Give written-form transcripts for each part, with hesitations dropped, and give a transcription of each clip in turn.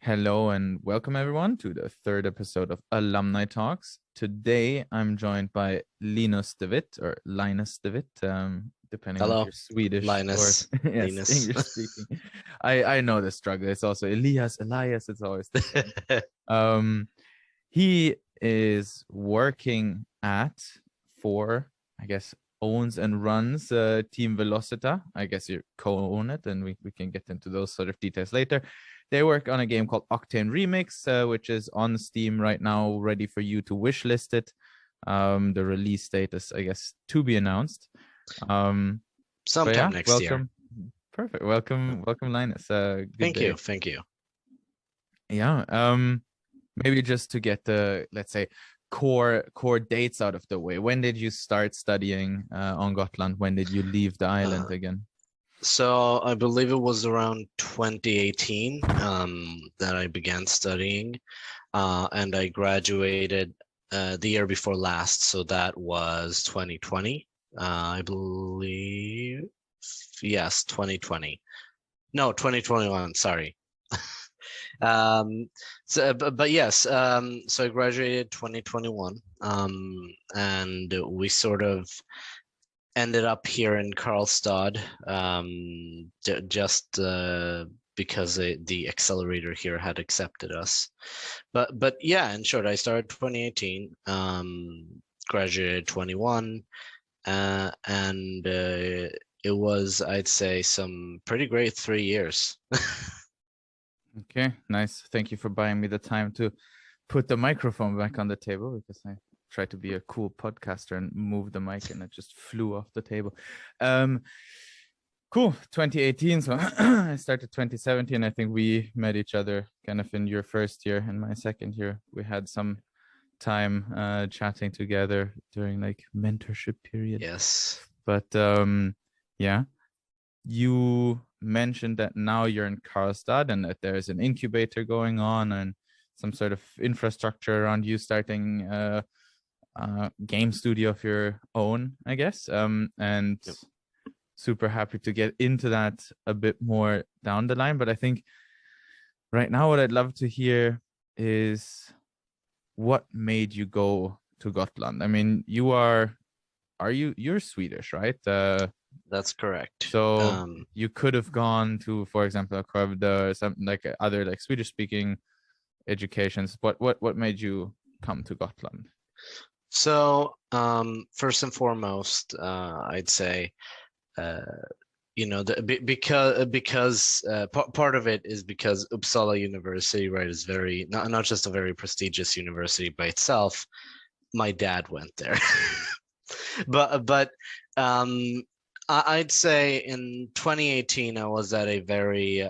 Hello and welcome everyone to the third episode of Alumni Talks. Today I'm joined by Linus De Witt or Linus De Witt, depending on if Hello, you're Swedish or Linus. yes, Linus. English speaking. I know the struggle. It's also Elias. It's always the same. He is working I guess, owns and runs Team Velocita. I guess you co-own it, and we can get into those sort of details later. They work on a game called Octane Remix, which is on Steam right now, ready for you to wishlist it. The release date is, I guess, to be announced. Sometime next year. Perfect. Welcome, Linus. Thank you. Yeah. Maybe just to get the, let's say, core dates out of the way. When did you start studying on Gotland? When did you leave the island again? So I believe it was around 2018 that I began studying, and I graduated the year before last. So that was 2020, I believe. Yes, 2020. No, 2021. Sorry. But yes, so I graduated 2021, and we sort of ended up here in Karlstad, just because the accelerator here had accepted us. But yeah, in short, I started 2018, graduated 21, and it was, I'd say, some pretty great 3 years. Okay, nice. Thank you for buying me the time to put the microphone back on the table, because I tried to be a cool podcaster and move the mic and it just flew off the table. Cool. 2018. So I started 2017. I think we met each other kind of in your first year and my second year. We had some time chatting together during like mentorship period. Yes. But yeah, you mentioned that now you're in Karlstad and that there's an incubator going on and some sort of infrastructure around you starting a game studio of your own, I guess. And yep. Super happy to get into that a bit more down the line. But I think right now what I'd love to hear is what made you go to Gotland? I mean, you're Swedish, right? That's correct. So you could have gone to, for example, Skövde or something like other like Swedish speaking educations. What made you come to Gotland? So first and foremost, I'd say, because part of it is because Uppsala University, right, is very not just a very prestigious university by itself. My dad went there, but I'd say in 2018 I was at a very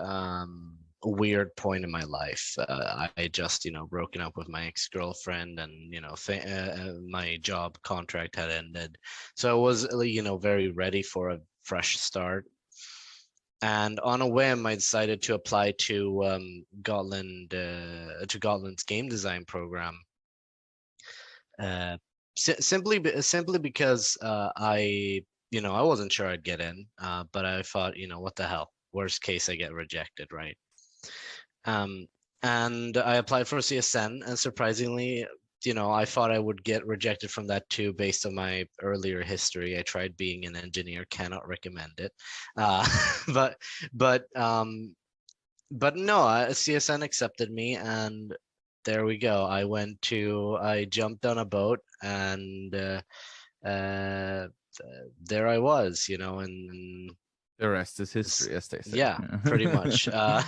weird point in my life. I just broken up with my ex-girlfriend, and my job contract had ended, so I was very ready for a fresh start. And on a whim, I decided to apply to Gotland's game design program. Simply because I wasn't sure I'd get in, but I thought, what the hell? Worst case, I get rejected, right? And I applied for CSN, and surprisingly, I thought I would get rejected from that too, based on my earlier history. I tried being an engineer, cannot recommend it. But no, CSN accepted me, and there we go. I jumped on a boat, and there I was, and the rest is history, as they say. Yeah, pretty much. Yeah.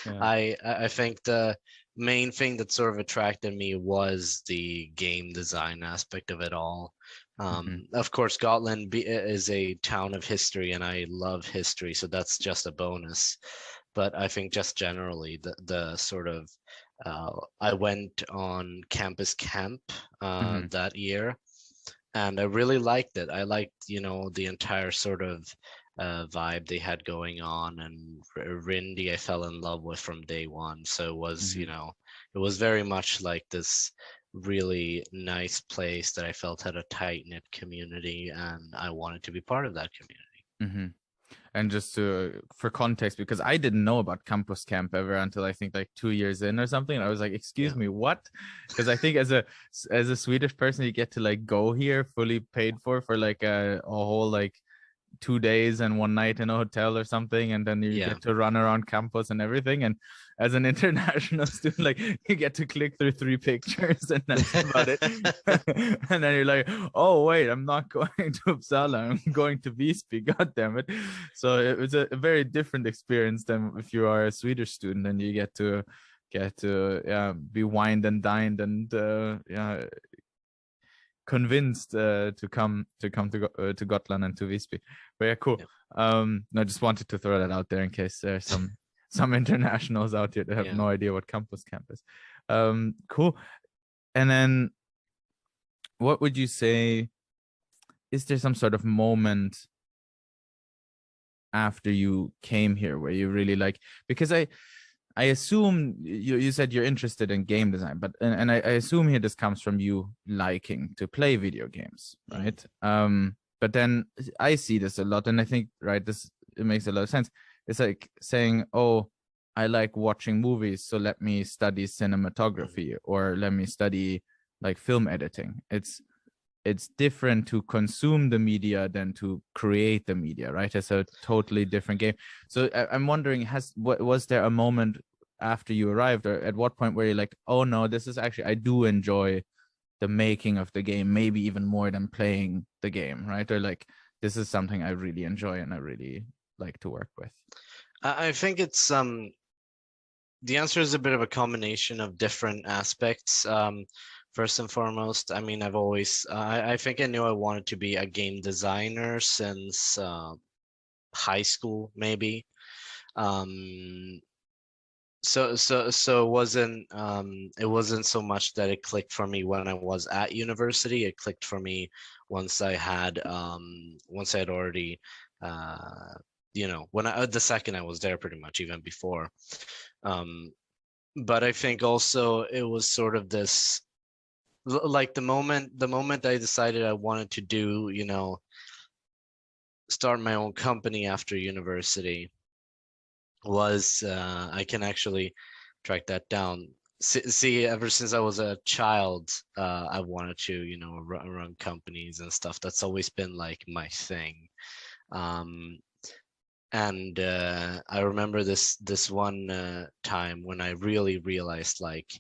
I think the main thing that sort of attracted me was the game design aspect of it all. Of course, Gotland is a town of history, and I love history, so that's just a bonus. But I think just generally, the sort of I went on campus camp that year, and I really liked it. I liked, the entire sort of vibe they had going on, and Rindy I fell in love with from day one. So it was, it was very much like this really nice place that I felt had a tight-knit community, and I wanted to be part of that community. And just for context, because I didn't know about campus camp ever until I think like 2 years in or something. And I was like, excuse me, what? Because I think as a Swedish person, you get to like go here fully paid for like a whole like 2 days and one night in a hotel or something, and then you get to run around campus and everything. And as an international student, like you get to click through 3 pictures and that's about it. And then you're like, oh wait, I'm not going to Uppsala, I'm going to Visby, god damn it. So it was a very different experience than if you are a Swedish student and you get to be wined and dined and convinced to come to Gotland and to Visby. But yeah, cool. I just wanted to throw that out there in case there's some internationals out here that have no idea what campus camp is. Cool. And then what would you say, is there some sort of moment after you came here where you really like, because I assume you said you're interested in game design, but and I assume here this comes from you liking to play video games, right? But then I see this a lot, and I think, right, it makes a lot of sense. It's like saying, oh, I like watching movies, so let me study cinematography, or let me study like film editing. It's different to consume the media than to create the media, right? It's a totally different game. So I'm wondering, was there a moment after you arrived, or at what point where you're like, oh no, this is actually, I do enjoy the making of the game, maybe even more than playing the game, right? Or like, this is something I really enjoy and I really like to work with? I think it's the answer is a bit of a combination of different aspects. First and foremost, I mean, I think I knew I wanted to be a game designer since high school, maybe. So it wasn't so much that it clicked for me when I was at university. It clicked for me once I had already when the second I was there, pretty much, even before. But I think also it was sort of this, like the moment I decided I wanted to do, start my own company after university, was I can actually track that down. See, ever since I was a child, I wanted to, run companies and stuff. That's always been like my thing. And I remember this one time when I really realized, like,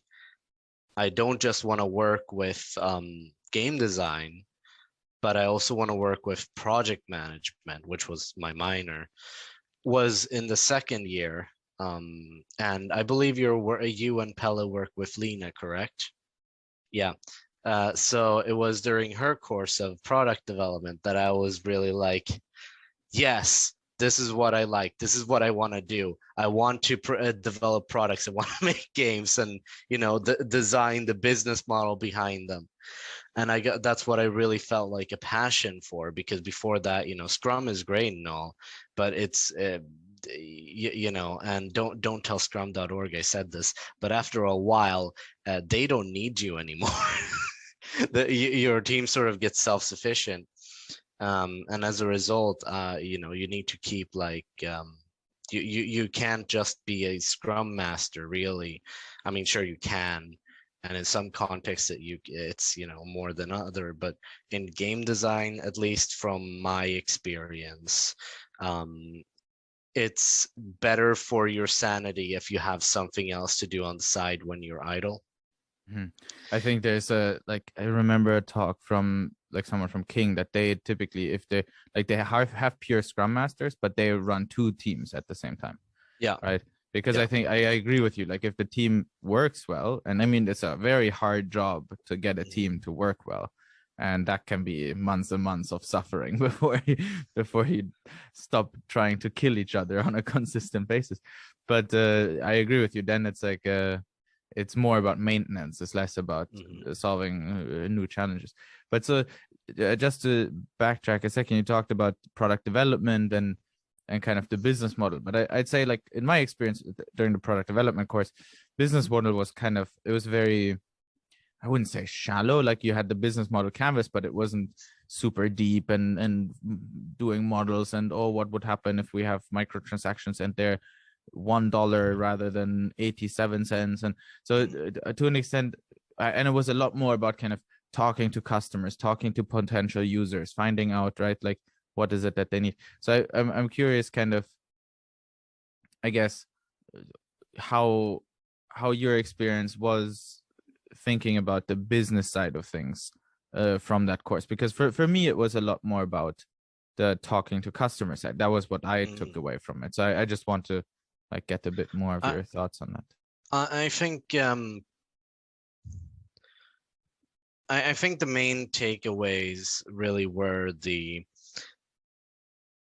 I don't just want to work with game design, but I also want to work with project management, which was my minor. Was in the second year, and I believe you and Pella work with Lena, correct? Yeah. So it was during her course of product development that I was really like, yes, this is what I like. This is what I want to do. I want to develop products. I want to make games and, design the business model behind them. And that's what I really felt like a passion for, because before that, Scrum is great and all, but it's, and don't tell scrum.org I said this, but after a while, they don't need you anymore. Your team sort of gets self-sufficient. And as a result, you need to keep like, you can't just be a scrum master, really. I mean, sure you can, and in some contexts it's more than other, but in game design, at least from my experience, it's better for your sanity if you have something else to do on the side when you're idle. I think there's I remember a talk from like someone from King that they typically, if they have pure scrum masters, but they run 2 teams at the same time. Yeah. Right. Because I think I agree with you. Like, if the team works well, and I mean, it's a very hard job to get a team to work well, and that can be months and months of suffering before you stop trying to kill each other on a consistent basis. But I agree with you. Then it's like it's more about maintenance. It's less about solving new challenges. But so just to backtrack a second, you talked about product development and kind of the business model. But I'd say, like, in my experience during the product development course, business model was kind of, it was very I wouldn't say shallow, like you had the business model canvas, but it wasn't super deep and doing models and, oh, what would happen if we have microtransactions and they're $1 rather than 87 cents. And so to an extent, and it was a lot more about kind of talking to customers, talking to potential users, finding out, right, like what is it that they need. So I'm curious, kind of, I guess, how your experience was thinking about the business side of things from that course, because for me it was a lot more about the talking to customer side. That was what I took away from it. So I just want to like get a bit more of your thoughts on that. I think I think the main takeaways really were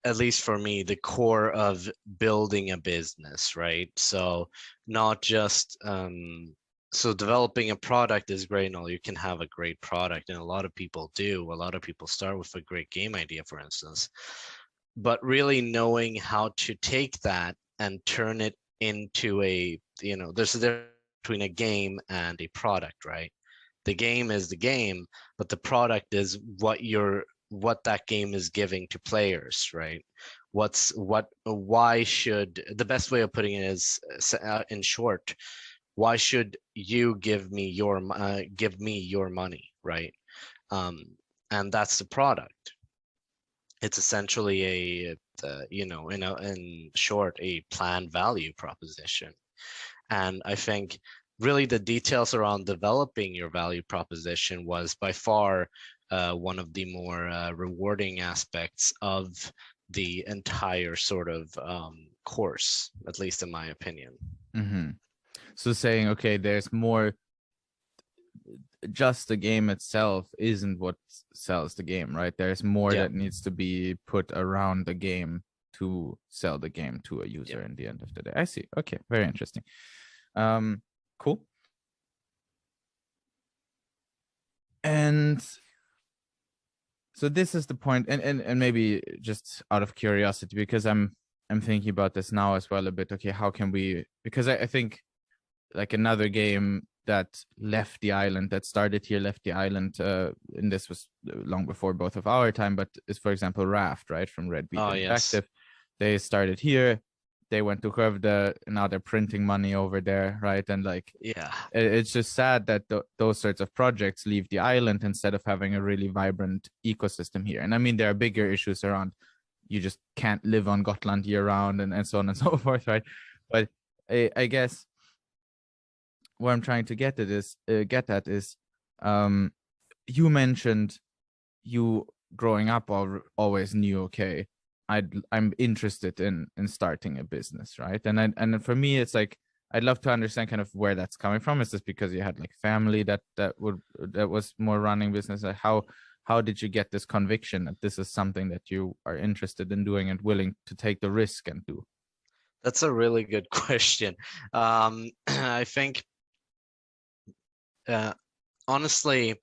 at least for me, the core of building a business, right? So not just so developing a product is great and all. You can have a great product, and a lot of people do. A lot of people start with a great game idea, for instance, but really knowing how to take that and turn it into a, there's a difference between a game and a product, right? The game is the game, but the product is what that game is giving to players, right? Why should, the best way of putting it is, in short, why should you give me your money, right? And that's the product. It's essentially in short, a planned value proposition. And I think really the details around developing your value proposition was by far one of the more rewarding aspects of the entire sort of course, at least in my opinion. Mm-hmm. So saying, okay, there's more, just the game itself isn't what sells the game, right? There's more that needs to be put around the game to sell the game to a user in the end of the day. I see. Okay, very interesting. Cool. And so this is the point, and maybe just out of curiosity, because I'm thinking about this now as well a bit. Okay, how can we, because I think like another game that left the island, that started here, left the island, and this was long before both of our time, but is, for example, Raft, right, from Red Beat Interactive. They started here, they went to Skövde, and now they're printing money over there, right? And like, it's just sad that those sorts of projects leave the island instead of having a really vibrant ecosystem here. And I mean, there are bigger issues around, you just can't live on Gotland year round and so on and so forth, right? But I guess what I'm trying to get at is you mentioned you growing up always knew, okay, I'm interested in starting a business, right? And for me, it's like, I'd love to understand kind of where that's coming from. Is this because you had like family that was more running business? Like how did you get this conviction that this is something that you are interested in doing and willing to take the risk and do? That's a really good question. I think honestly,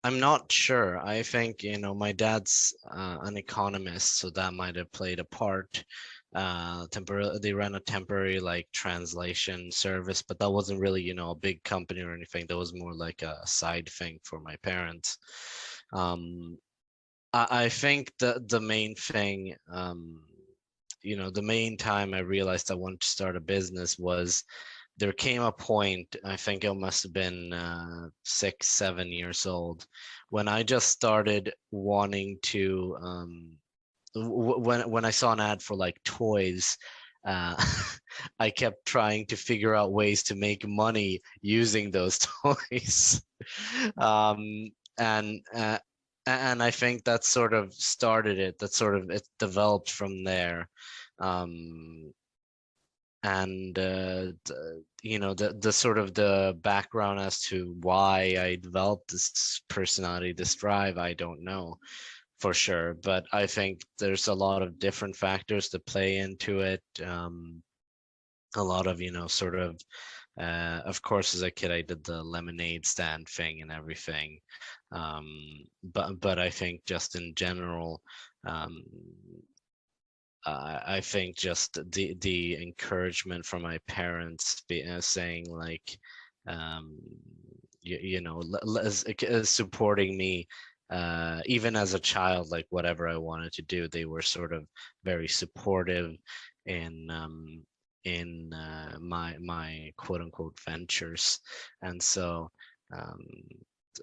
I'm not sure. I think, my dad's an economist, so that might have played a part. They ran a temporary like translation service, but that wasn't really, a big company or anything. That was more like a side thing for my parents. I think the main thing, the main time I realized I wanted to start a business was, there came a point, I think it must have been 6, 7 years old, when I just started wanting to, when I saw an ad for like toys, I kept trying to figure out ways to make money using those toys. And I think that sort of started it. It developed from there. And the sort of the background as to why I developed this personality, this drive, I don't know for sure, but I think there's a lot of different factors that play into it. A lot of of course, as a kid I did the lemonade stand thing and everything, but I think just in general, I think just the encouragement from my parents saying like, supporting me even as a child, like whatever I wanted to do. They were sort of very supportive in my quote unquote ventures. And so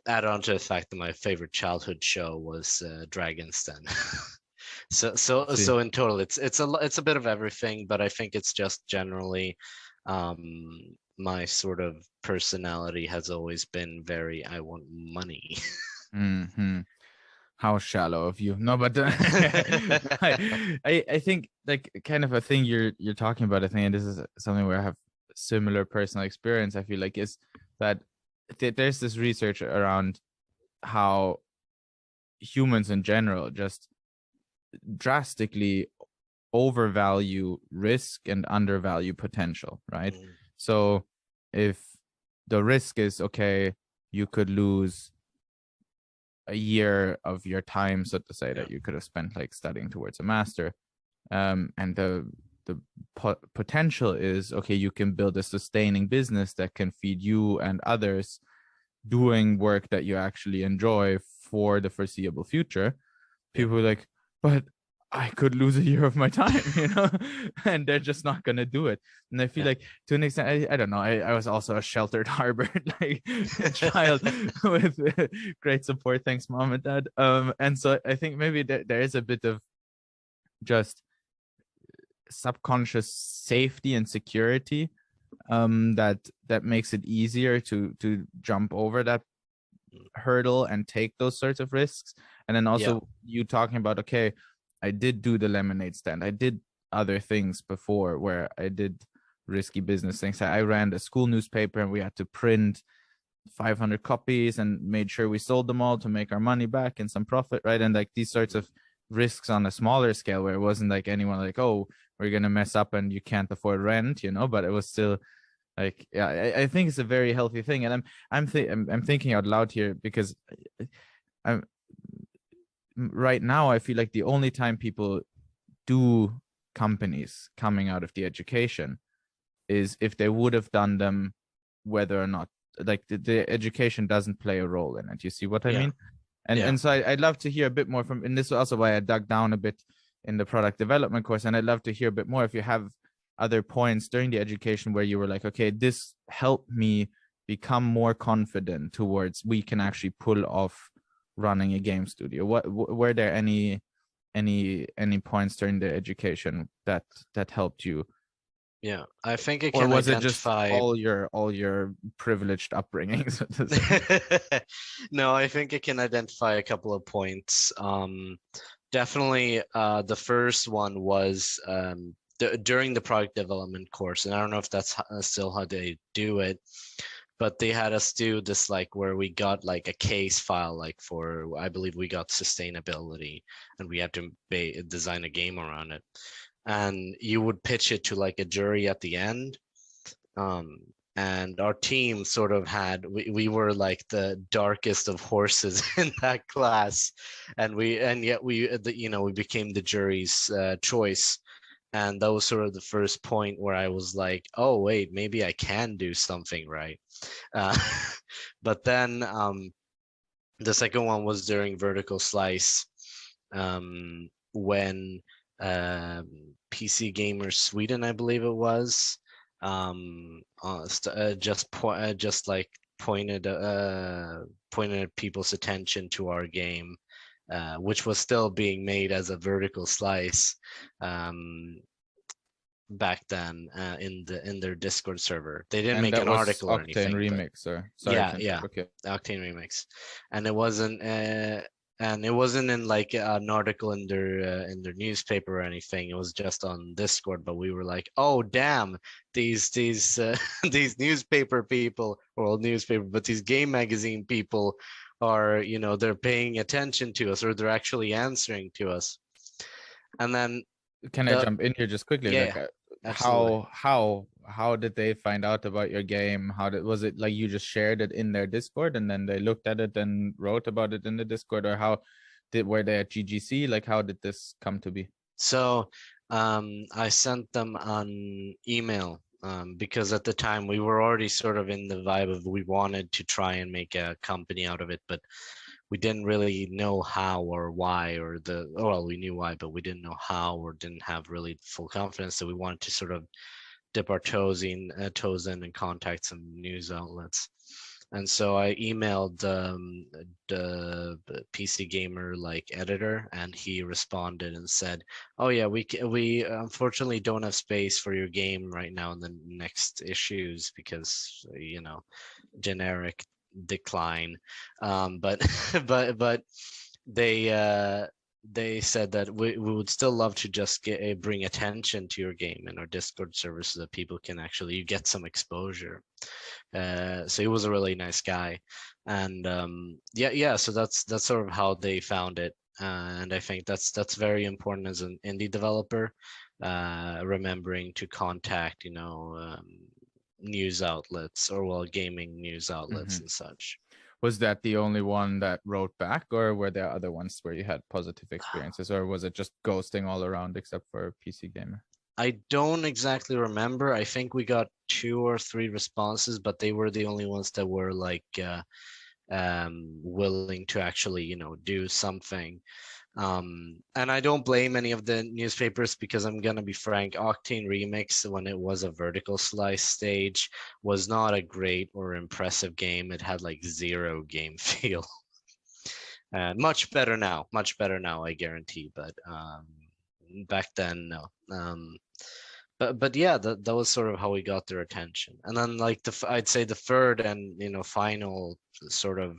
add on to the fact that my favorite childhood show was Dragon's Den. So in total, it's a bit of everything, but I think it's just generally my sort of personality has always been very, I want money. How shallow of you. No, but I think like kind of a thing you're talking about, I think, and this is something where I have similar personal experience, I feel like, is that there's this research around how humans in general just drastically overvalue risk and undervalue potential, right? So if the risk is, okay, you could lose a year of your time, so to say, that you could have spent like studying towards a master, and the potential is, okay, you can build a sustaining business that can feed you and others doing work that you actually enjoy for the foreseeable future. People are like, but I could lose a year of my time, and they're just not gonna do it. And I feel like, to an extent, I don't know. I was also a sheltered harbor, like a child with great support, thanks mom and dad. And so I think maybe there is a bit of just subconscious safety and security, that makes it easier to jump over that hurdle and take those sorts of risks. And then also you talking about, okay, I did do the lemonade stand, I did other things before where I did risky business things. I ran the school newspaper and we had to print 500 copies and made sure we sold them all to make our money back and some profit, right? And like these sorts of risks on a smaller scale, where it wasn't like anyone like, oh, we're gonna mess up and you can't afford rent, but it was still like, yeah, I think it's a very healthy thing. And I'm thinking out loud here, because I'm right now, I feel like the only time people do companies coming out of the education is if they would have done them whether or not, like, the education doesn't play a role in it. You see what I mean? And so I'd love to hear a bit more from, and this is also why I dug down a bit in the product development course, and I'd love to hear a bit more if you have other points during the education where you were like, okay, this helped me become more confident towards we can actually pull off running a game studio. Were there any points during the education that helped you? Yeah, I think it or can was identify... it just all your privileged upbringing, so to say? No, I think it can identify a couple of points. Definitely, the first one was during the product development course, and I don't know if that's still how they do it, but they had us do this, like, where we got like a case file, like for, I believe we got sustainability, and we had to design a game around it. And you would pitch it to like a jury at the end. And our team sort of had, we were like the darkest of horses in that class, and yet we became the jury's choice. And that was sort of the first point where I was like, oh wait, maybe I can do something right. But then the second one was during Vertical Slice, when PC Gamer Sweden, I believe it was, pointed people's attention to our game, which was still being made as a Vertical Slice back then, in their Discord server. They didn't make an article or anything. Octane remix, or sorry, okay. Octane remix, and it wasn't in like an article in their newspaper or anything. It was just on Discord. But we were like, oh damn, these these newspaper people, or old newspaper, but these game magazine people are, they're paying attention to us, or they're actually answering to us. And then, can I jump in here just quickly? Yeah, how did they find out about your game? Was it like you just shared it in their Discord and then they looked at it and wrote about it in the Discord, or were they at GGC? Like, how did this come to be? So I sent them an email because at the time we were already sort of in the vibe of we wanted to try and make a company out of it, but we didn't really know how or why, or well, we knew why, but we didn't know how, or didn't have really full confidence. So we wanted to sort of dip our toes in and contact some news outlets. And so I emailed the PC Gamer like editor, and he responded and said, "Oh yeah, we unfortunately don't have space for your game right now in the next issues because generic decline." But but they said that we would still love to just bring attention to your game in our Discord server so that people can actually get some exposure. So he was a really nice guy, and yeah. So that's sort of how they found it, and I think that's very important as an indie developer, remembering to contact news outlets, or well, gaming news outlets and such. Was that the only one that wrote back, or were there other ones where you had positive experiences, or was it just ghosting all around except for PC Gamer? I don't exactly remember. I think we got 2 or 3 responses, but they were the only ones that were like willing to actually, do something. And I don't blame any of the newspapers, because I'm gonna be frank, Octane Remix, when it was a vertical slice stage, was not a great or impressive game. It had like 0 game feel. Much better now, I guarantee. But back then, no. But yeah, that was sort of how we got their attention. And then like I'd say the third and final sort of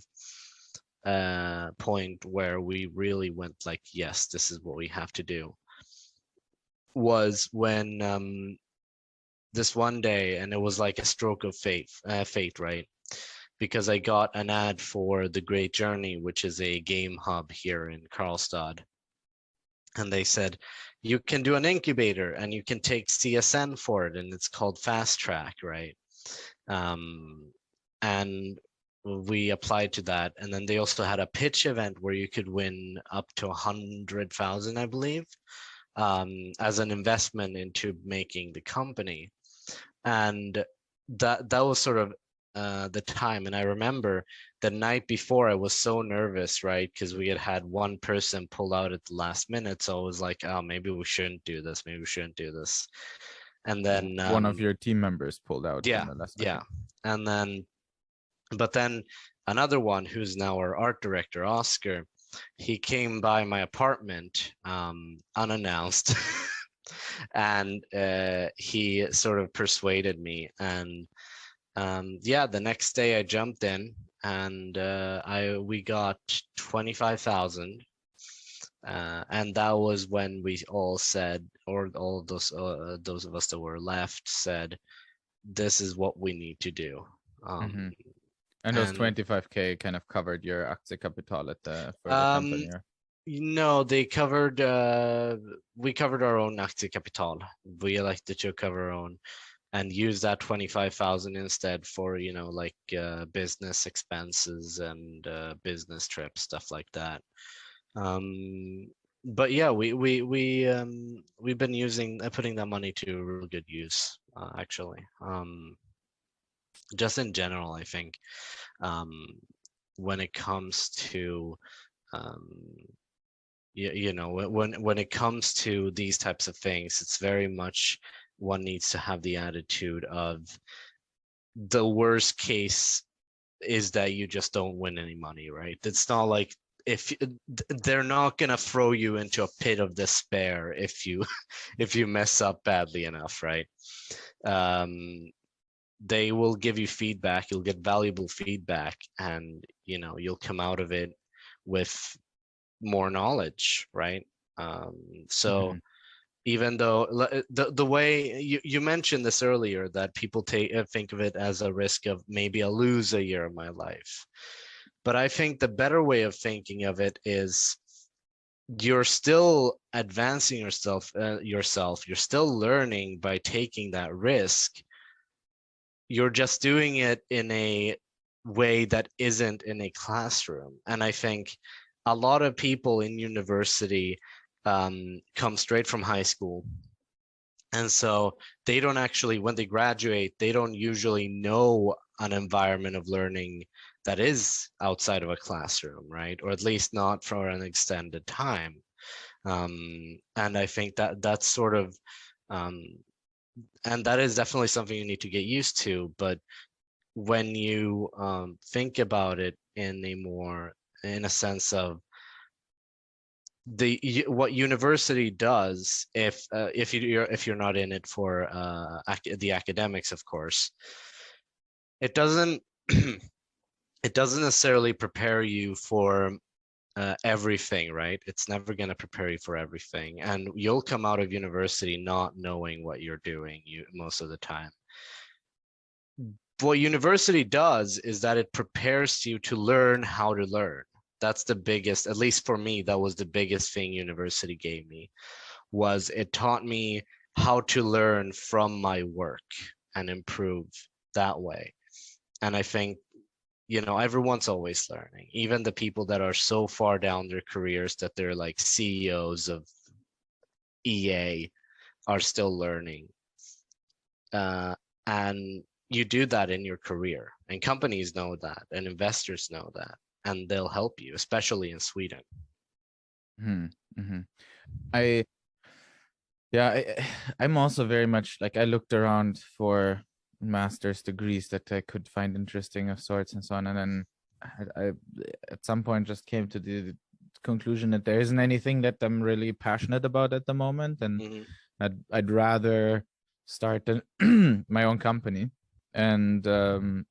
point where we really went like, yes, this is what we have to do, was when this one day, and it was like a stroke of fate, right? Because I got an ad for The Great Journey, which is a game hub here in Karlstad. And they said, you can do an incubator and you can take CSN for it, and it's called Fast Track, right? And we applied to that. And then they also had a pitch event where you could win up to 100,000, I believe, as an investment into making the company. And that was sort of the time. And I remember the night before, I was so nervous, right? Because we had one person pull out at the last minute. So I was like, oh, maybe we shouldn't do this. And then one of your team members pulled out. Yeah, yeah. And then, but then another one, who's now our art director, Oscar, he came by my apartment unannounced. And he sort of persuaded me. And yeah, the next day I jumped in, and we got 25,000. And that was when we all said, or all those of us that were left said, this is what we need to do. And those 25K kind of covered your Aktiekapital for the company? No, they covered, we covered our own Aktiekapital. We elected to cover our own and use that 25,000 instead for, like business expenses and business trips, stuff like that. But yeah, we've been putting that money to real good use, actually. Just in general, I think, when it comes to when it comes to these types of things, it's very much, one needs to have the attitude of, the worst case is that you just don't win any money, right? It's not like, if they're not gonna throw you into a pit of despair if you mess up badly enough, right? They will give you feedback, you'll get valuable feedback, and you'll come out of it with more knowledge, right? So even though the way you mentioned this earlier, that people think of it as a risk of, maybe I'll lose a year of my life, but I think the better way of thinking of it is, you're still advancing yourself, you're still learning by taking that risk. You're just doing it in a way that isn't in a classroom. And I think a lot of people in university come straight from high school, And so they don't actually, when they graduate, they don't usually know an environment of learning that is outside of a classroom, right? Or at least not for an extended time. And I think that that's sort of, and that is definitely something you need to get used to. But when you think about it in a sense of what university does, if you're not in it for the academics, of course, it doesn't it doesn't necessarily prepare you for everything, right? It's never going to prepare you for everything, and you'll come out of university not knowing what you're doing most of the time. What university does is that it prepares you to learn how to learn. That's the biggest, at least for me, that was the biggest thing university gave me, was it taught me how to learn from my work and improve that way. And I think, everyone's always learning. Even the people that are so far down their careers that they're like CEOs of EA are still learning. And you do that in your career, and companies know that, and investors know that, and they'll help you, especially in Sweden. I'm also very much like, I looked around for master's degrees that I could find interesting of sorts and so on, and then I at some point just came to the conclusion that there isn't anything that I'm really passionate about at the moment, and I'd rather start my own company. And I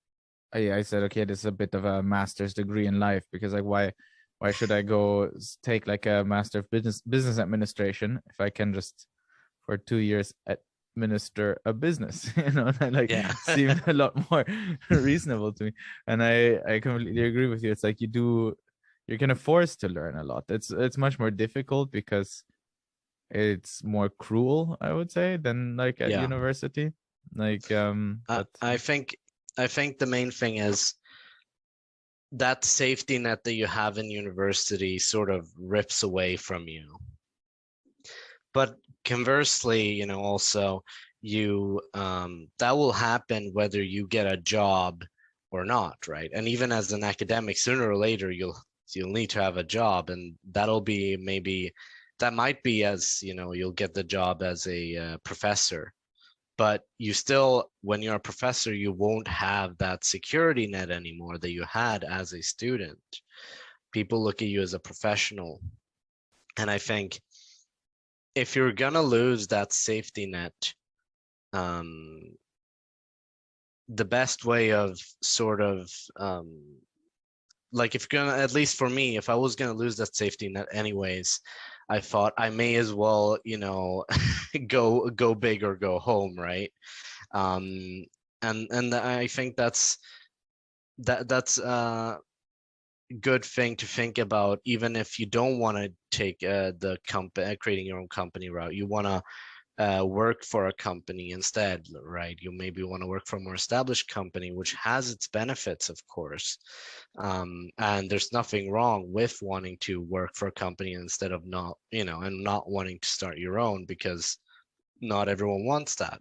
said, okay, this is a bit of a master's degree in life, because like, why should I go take like a master of business administration if I can just for 2 years administer a business? That like seemed a lot more reasonable to me. And I completely agree with you. It's like you're kind of forced to learn a lot. It's much more difficult because it's more cruel, I would say, than like at university. Like I think the main thing is that safety net that you have in university sort of rips away from you. But conversely, also you that will happen whether you get a job or not, right? And even as an academic, sooner or later you'll need to have a job, and that'll be that might be as you'll get the job as a professor. But you still, when you're a professor, you won't have that security net anymore that you had as a student. People look at you as a professional. And I think if you're going to lose that safety net, the best way of sort of, like if you're going to, at least for me, if I was going to lose that safety net anyways, I thought I may as well, go big or go home, right? And I think that's a good thing to think about, even if you don't want to take the company creating your own company route. You want to work for a company instead, right? You maybe want to work for a more established company, which has its benefits, of course. And there's nothing wrong with wanting to work for a company instead of not wanting to start your own, because not everyone wants that.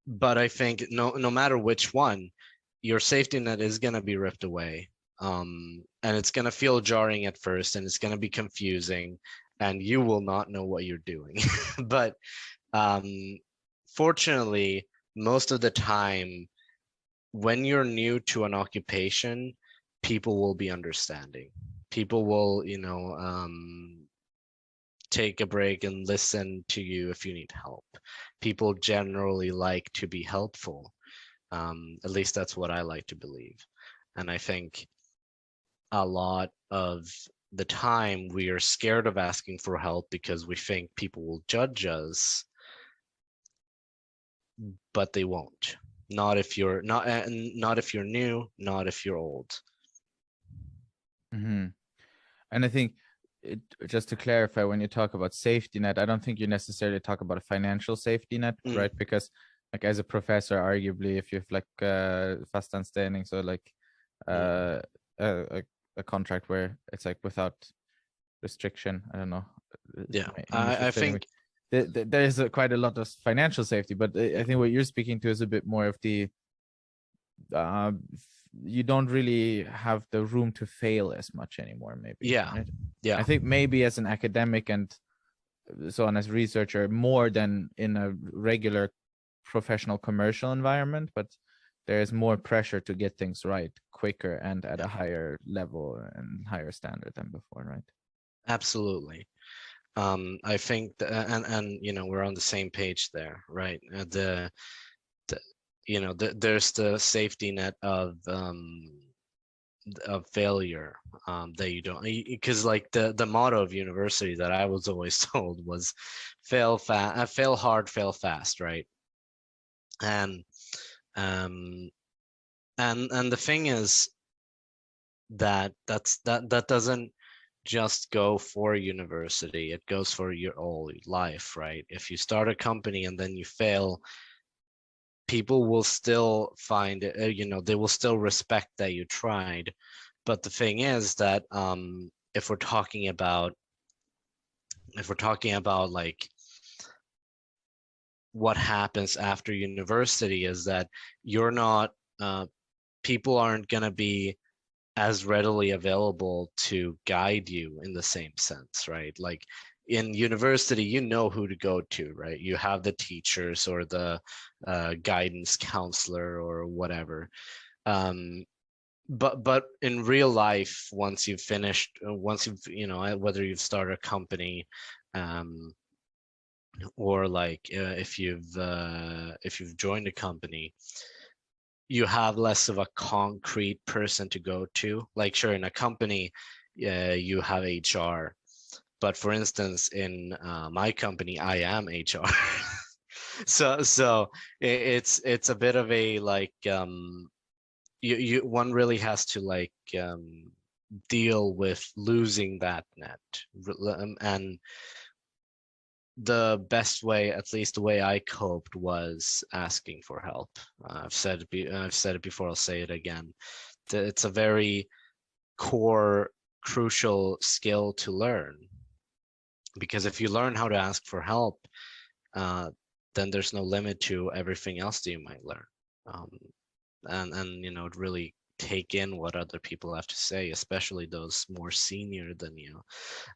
But I think no matter which one, your safety net is going to be ripped away. And it's going to feel jarring at first, and it's going to be confusing, and you will not know what you're doing. But fortunately, most of the time, when you're new to an occupation, people will be understanding. People will, take a break and listen to you if you need help. People generally like to be helpful. At least that's what I like to believe. And I think a lot of the time we are scared of asking for help because we think people will judge us, but they won't. Not if you're not if you're new, not if you're old. And I think, just to clarify, when you talk about safety net, I don't think you necessarily talk about a financial safety net, right? Because like as a professor, arguably, if you have like fast standing, so like a contract where it's like without restriction, I don't know. I think there is quite a lot of financial safety, but I think what you're speaking to is a bit more of the uh, you don't really have the room to fail as much anymore, maybe, Yeah, right? yeah, I think maybe as an academic and so on, as researcher, more than in a regular professional commercial environment, but there is more pressure to get things right quicker and at yeah, a higher level and higher standard than before, right? absolutely. I think and you know, we're on the same page there, right? The you know, there's the safety net of failure, that you don't, because like the motto of university that I was always told was fail hard, fail fast, right? And um and the thing is that doesn't just go for university, it goes for your whole life, right? If you start a company and then you fail, people will still find it, you know, they will still respect that you tried. But the thing is that if we're talking about like what happens after university, is that you're not people aren't going to be as readily available to guide you in the same sense, right? Like in university, you know who to go to, right? You have the teachers or the guidance counselor or whatever. Um, but in real life, once you've finished, once you've, you know, whether you've started a company, um, or like if you've joined a company, you have less of a concrete person to go to. Like sure, in a company, you have HR, but for instance, in my company, I am HR. So it's a bit of a like you one really has to like deal with losing that net, and the best way, at least the way I coped, was asking for help. I've said it before, I'll say it again. It's a very core, crucial skill to learn, because if you learn how to ask for help, uh, then there's no limit to everything else that you might learn. Um, and you know, really take in what other people have to say, especially those more senior than you.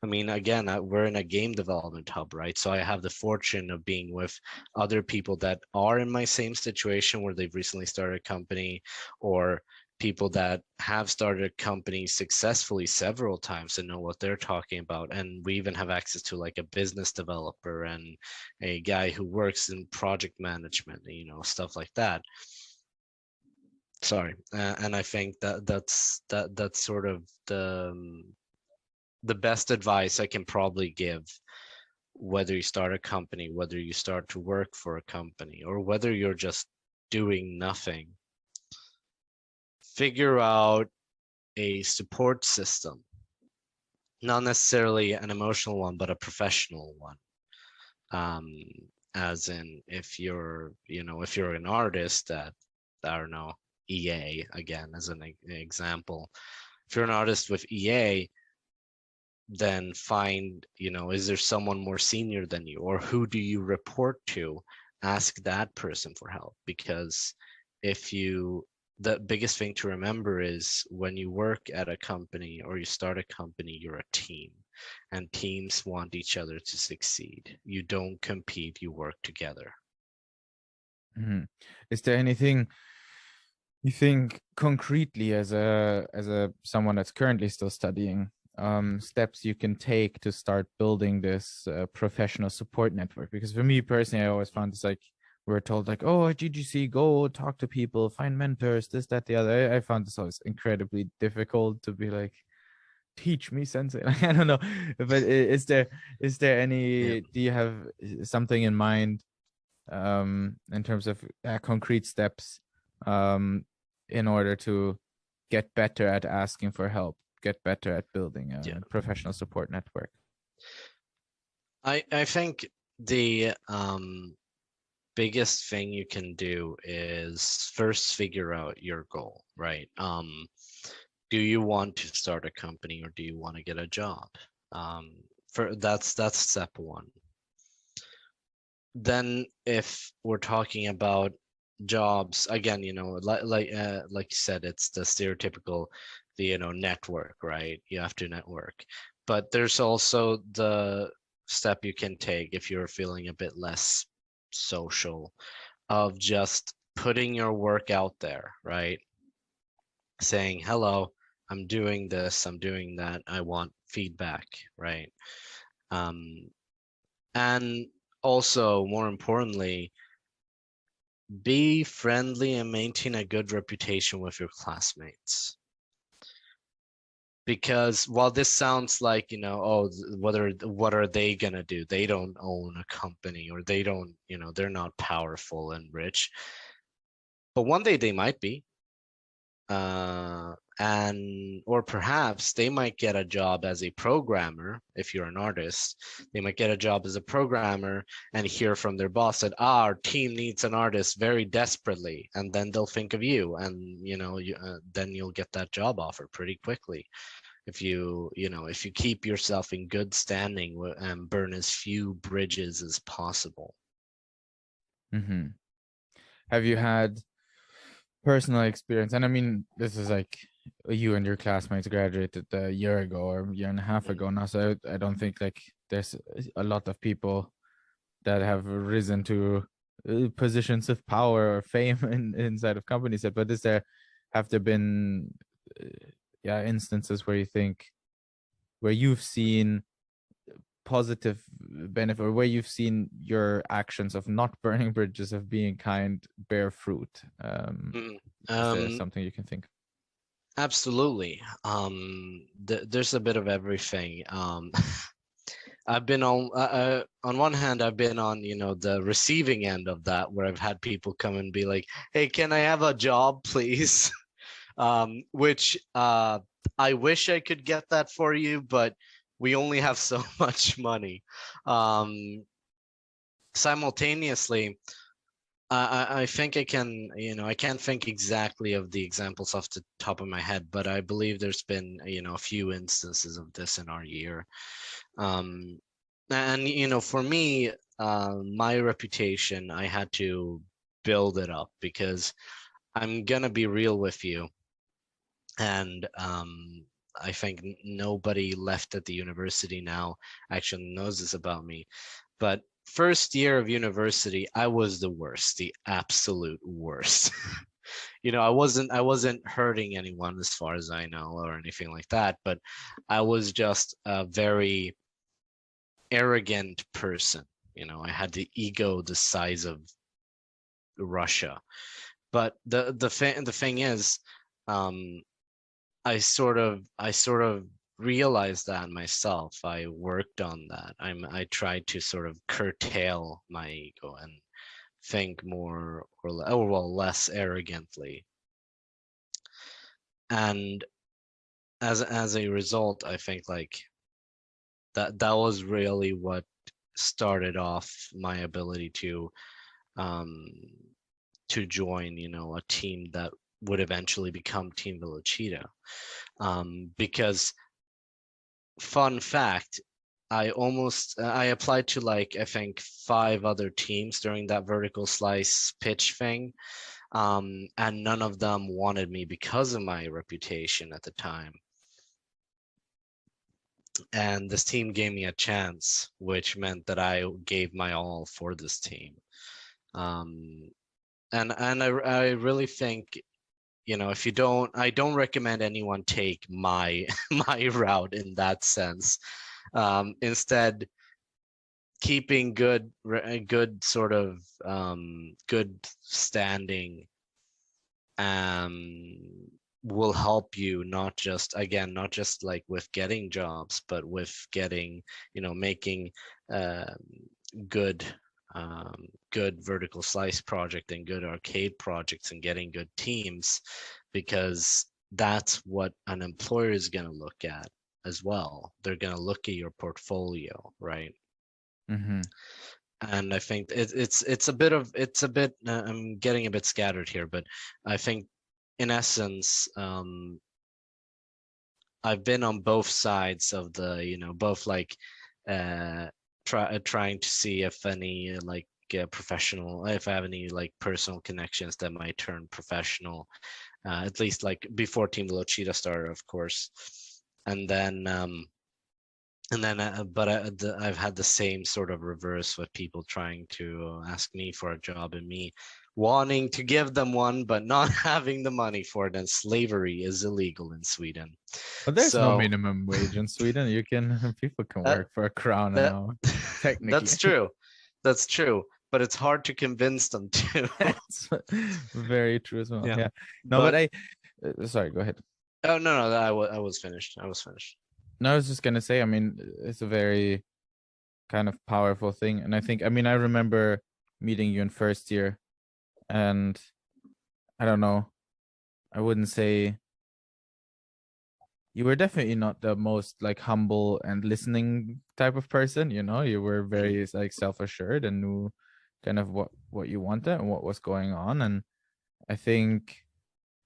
I mean, again, we're in a game development hub, right? So I have the fortune of being with other people that are in my same situation, where they've recently started a company, or people that have started a company successfully several times and know what they're talking about. And we even have access to like a business developer and a guy who works in project management, you know, stuff like that. Sorry. And I think that's sort of the best advice I can probably give, whether you start a company, whether you start to work for a company, or whether you're just doing nothing. Figure out a support system, not necessarily an emotional one, but a professional one. Um, as in, if you're, you know, if you're an artist at, I don't know, EA, again, as an example, if you're an artist with EA, then find, you know, is there someone more senior than you, or who do you report to? Ask that person for help, because if you, the biggest thing to remember is when you work at a company or you start a company, you're a team, and teams want each other to succeed. You don't compete, you work together. Mm-hmm. Is there anything you think concretely, as a someone that's currently still studying, steps you can take to start building this professional support network? Because for me personally, I always found this like, we're told like, oh, at GGC, go talk to people, find mentors, this, that, the other. I found this always incredibly difficult to be like, teach me sensei. I don't know, but is there Yeah. any, do you have something in mind in terms of concrete steps in order to get better at asking for help, get better at building a Yeah. professional support network? I think the biggest thing you can do is first figure out your goal, right? Do you want to start a company, or do you want to get a job? For that's step one. then if we're talking about jobs again, like you said, it's the stereotypical, network, right? You have to network, but there's also the step you can take if you're feeling a bit less social, of just putting your work out there, right? Saying, hello, I'm doing this, I'm doing that, I want feedback, right? um, and also, more importantly, be friendly and maintain a good reputation with your classmates. Because while this sounds like, oh, what are they gonna do? They don't own a company, or they don't, they're not powerful and rich. But one day they might be. And or perhaps they might get a job as a programmer. If you're an artist, they might get a job as a programmer and hear from their boss that, our team needs an artist very desperately, and then they'll think of you, and then you'll get that job offer pretty quickly if you keep yourself in good standing and burn as few bridges as possible. Have you had personal experience? And I mean, this is like you and your classmates graduated a year ago or a year and a half ago now, so I don't think like there's a lot of people that have risen to positions of power or fame inside of companies yet. But have there been instances where you think, where you've seen positive benefit, or where you've seen your actions of not burning bridges, of being kind, bear fruit? Is there something you can think of? Absolutely. There's a bit of everything. I've been on one hand, I've been on, the receiving end of that, where I've had people come and be like, hey, can I have a job, please? Which I wish I could get that for you, but we only have so much money. Simultaneously, I think I can, I can't think exactly of the examples off the top of my head, but I believe there's been, a few instances of this in our year. And for me, my reputation, I had to build it up, because I'm gonna be real with you. And I think nobody left at the university now actually knows this about me. But first year of university, I was the worst, the absolute worst. I wasn't hurting anyone as far as I know, or anything like that, but I was just a very arrogant person. I had the ego the size of Russia. But the thing is, I sort of realized that myself. I worked on that. I tried to sort of curtail my ego and think more or less arrogantly. And as a result, I think like that was really what started off my ability to join, a team that would eventually become Team Velocita. Because, fun fact, I applied to, like, I think 5 other teams during that vertical slice pitch thing, and none of them wanted me because of my reputation at the time. And this team gave me a chance, which meant that I gave my all for this team. And I really think, if you don't, I don't recommend anyone take my my route in that sense. Instead, keeping good sort of good standing will help you, not just like with getting jobs, but with getting, making good good vertical slice project and good arcade projects and getting good teams, because that's what an employer is going to look at as well. They're going to look at your portfolio, right? And I think it's a bit I'm getting a bit scattered here, but I think in essence, I've been on both sides of the, both like trying to see if any like professional, if I have any like personal connections that might turn professional, at least like before Team Velociate started, of course. And then I've had the same sort of reverse with people trying to ask me for a job and me wanting to give them one, but not having the money for it. And slavery is illegal in Sweden. But there's no So minimum wage in Sweden. People can that, work for a crown an that hour, technically. that's true. That's true. But it's hard to convince them to. That's very true as well. Yeah. Yeah. No, but sorry, go ahead. Oh no, I was finished. I was finished. No, I was just gonna say, I mean, it's a very kind of powerful thing. And I think, I mean, I remember meeting you in first year, and I don't know, I wouldn't say you were definitely not the most like humble and listening type of person, you know. You were very like self-assured and knew kind of what you wanted and what was going on. And I think,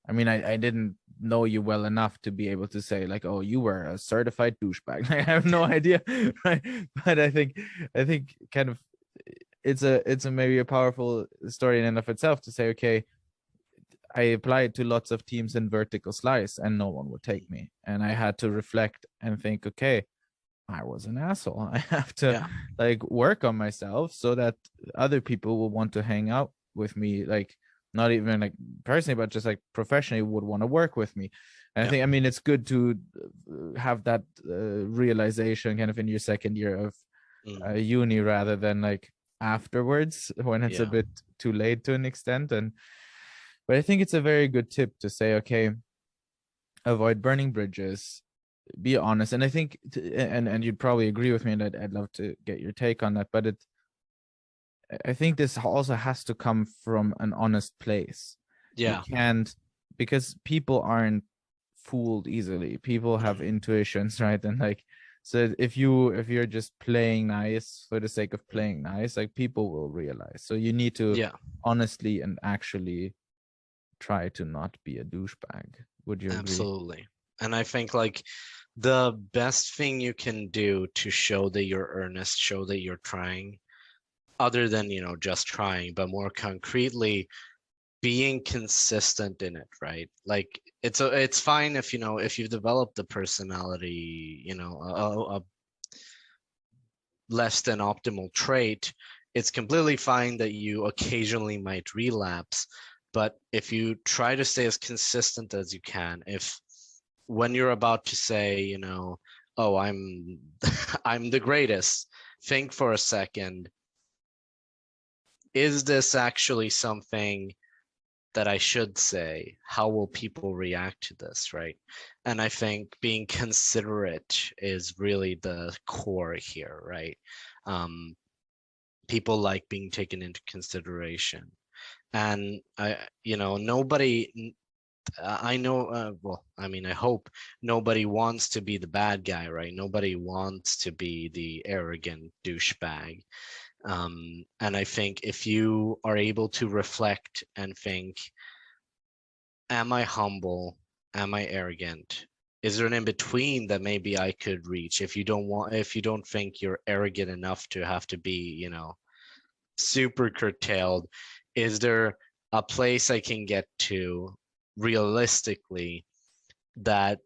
I mean, I didn't know you well enough to be able to say like, oh, you were a certified douchebag. I have no idea, right? But I think kind of it's a maybe a powerful story in and of itself to say, okay, I applied to lots of teams in vertical slice and no one would take me. And I had to reflect and think, okay, I was an asshole. I have to like work on myself so that other people will want to hang out with me, like not even like personally, but just like professionally would want to work with me. And I think, I mean, it's good to have that realization kind of in your second year of uni rather than like afterwards when it's a bit too late to an extent. But I think it's a very good tip to say, okay, avoid burning bridges, be honest. And I think, and you'd probably agree with me, and I'd love to get your take on that. But I think this also has to come from an honest place. Yeah. You can't, because people aren't fooled easily. People have intuitions, right? And like, so if you're just playing nice for the sake of playing nice, like people will realize. So you need to honestly and actually try to not be a douchebag. Would you agree? Absolutely. And I think like the best thing you can do to show that you're earnest, show that you're trying, other than, you know, just trying, but more concretely being consistent in it, right? Like it's fine if, you know, if you've developed the personality, you know, a less than optimal trait, it's completely fine that you occasionally might relapse. But if you try to stay as consistent as you can, if when you're about to say, you know, oh, I'm I'm the greatest, think for a second, is this actually something that I should say? How will people react to this, right? And I think being considerate is really the core here, right? People like being taken into consideration. And you know, nobody, I know, well, I mean, I hope nobody wants to be the bad guy, right? Nobody wants to be the arrogant douchebag. And I think if you are able to reflect and think, am I humble? Am I arrogant? Is there an in-between that maybe I could reach? If you don't think you're arrogant enough to have to be, you know, super curtailed, is there a place I can get to realistically that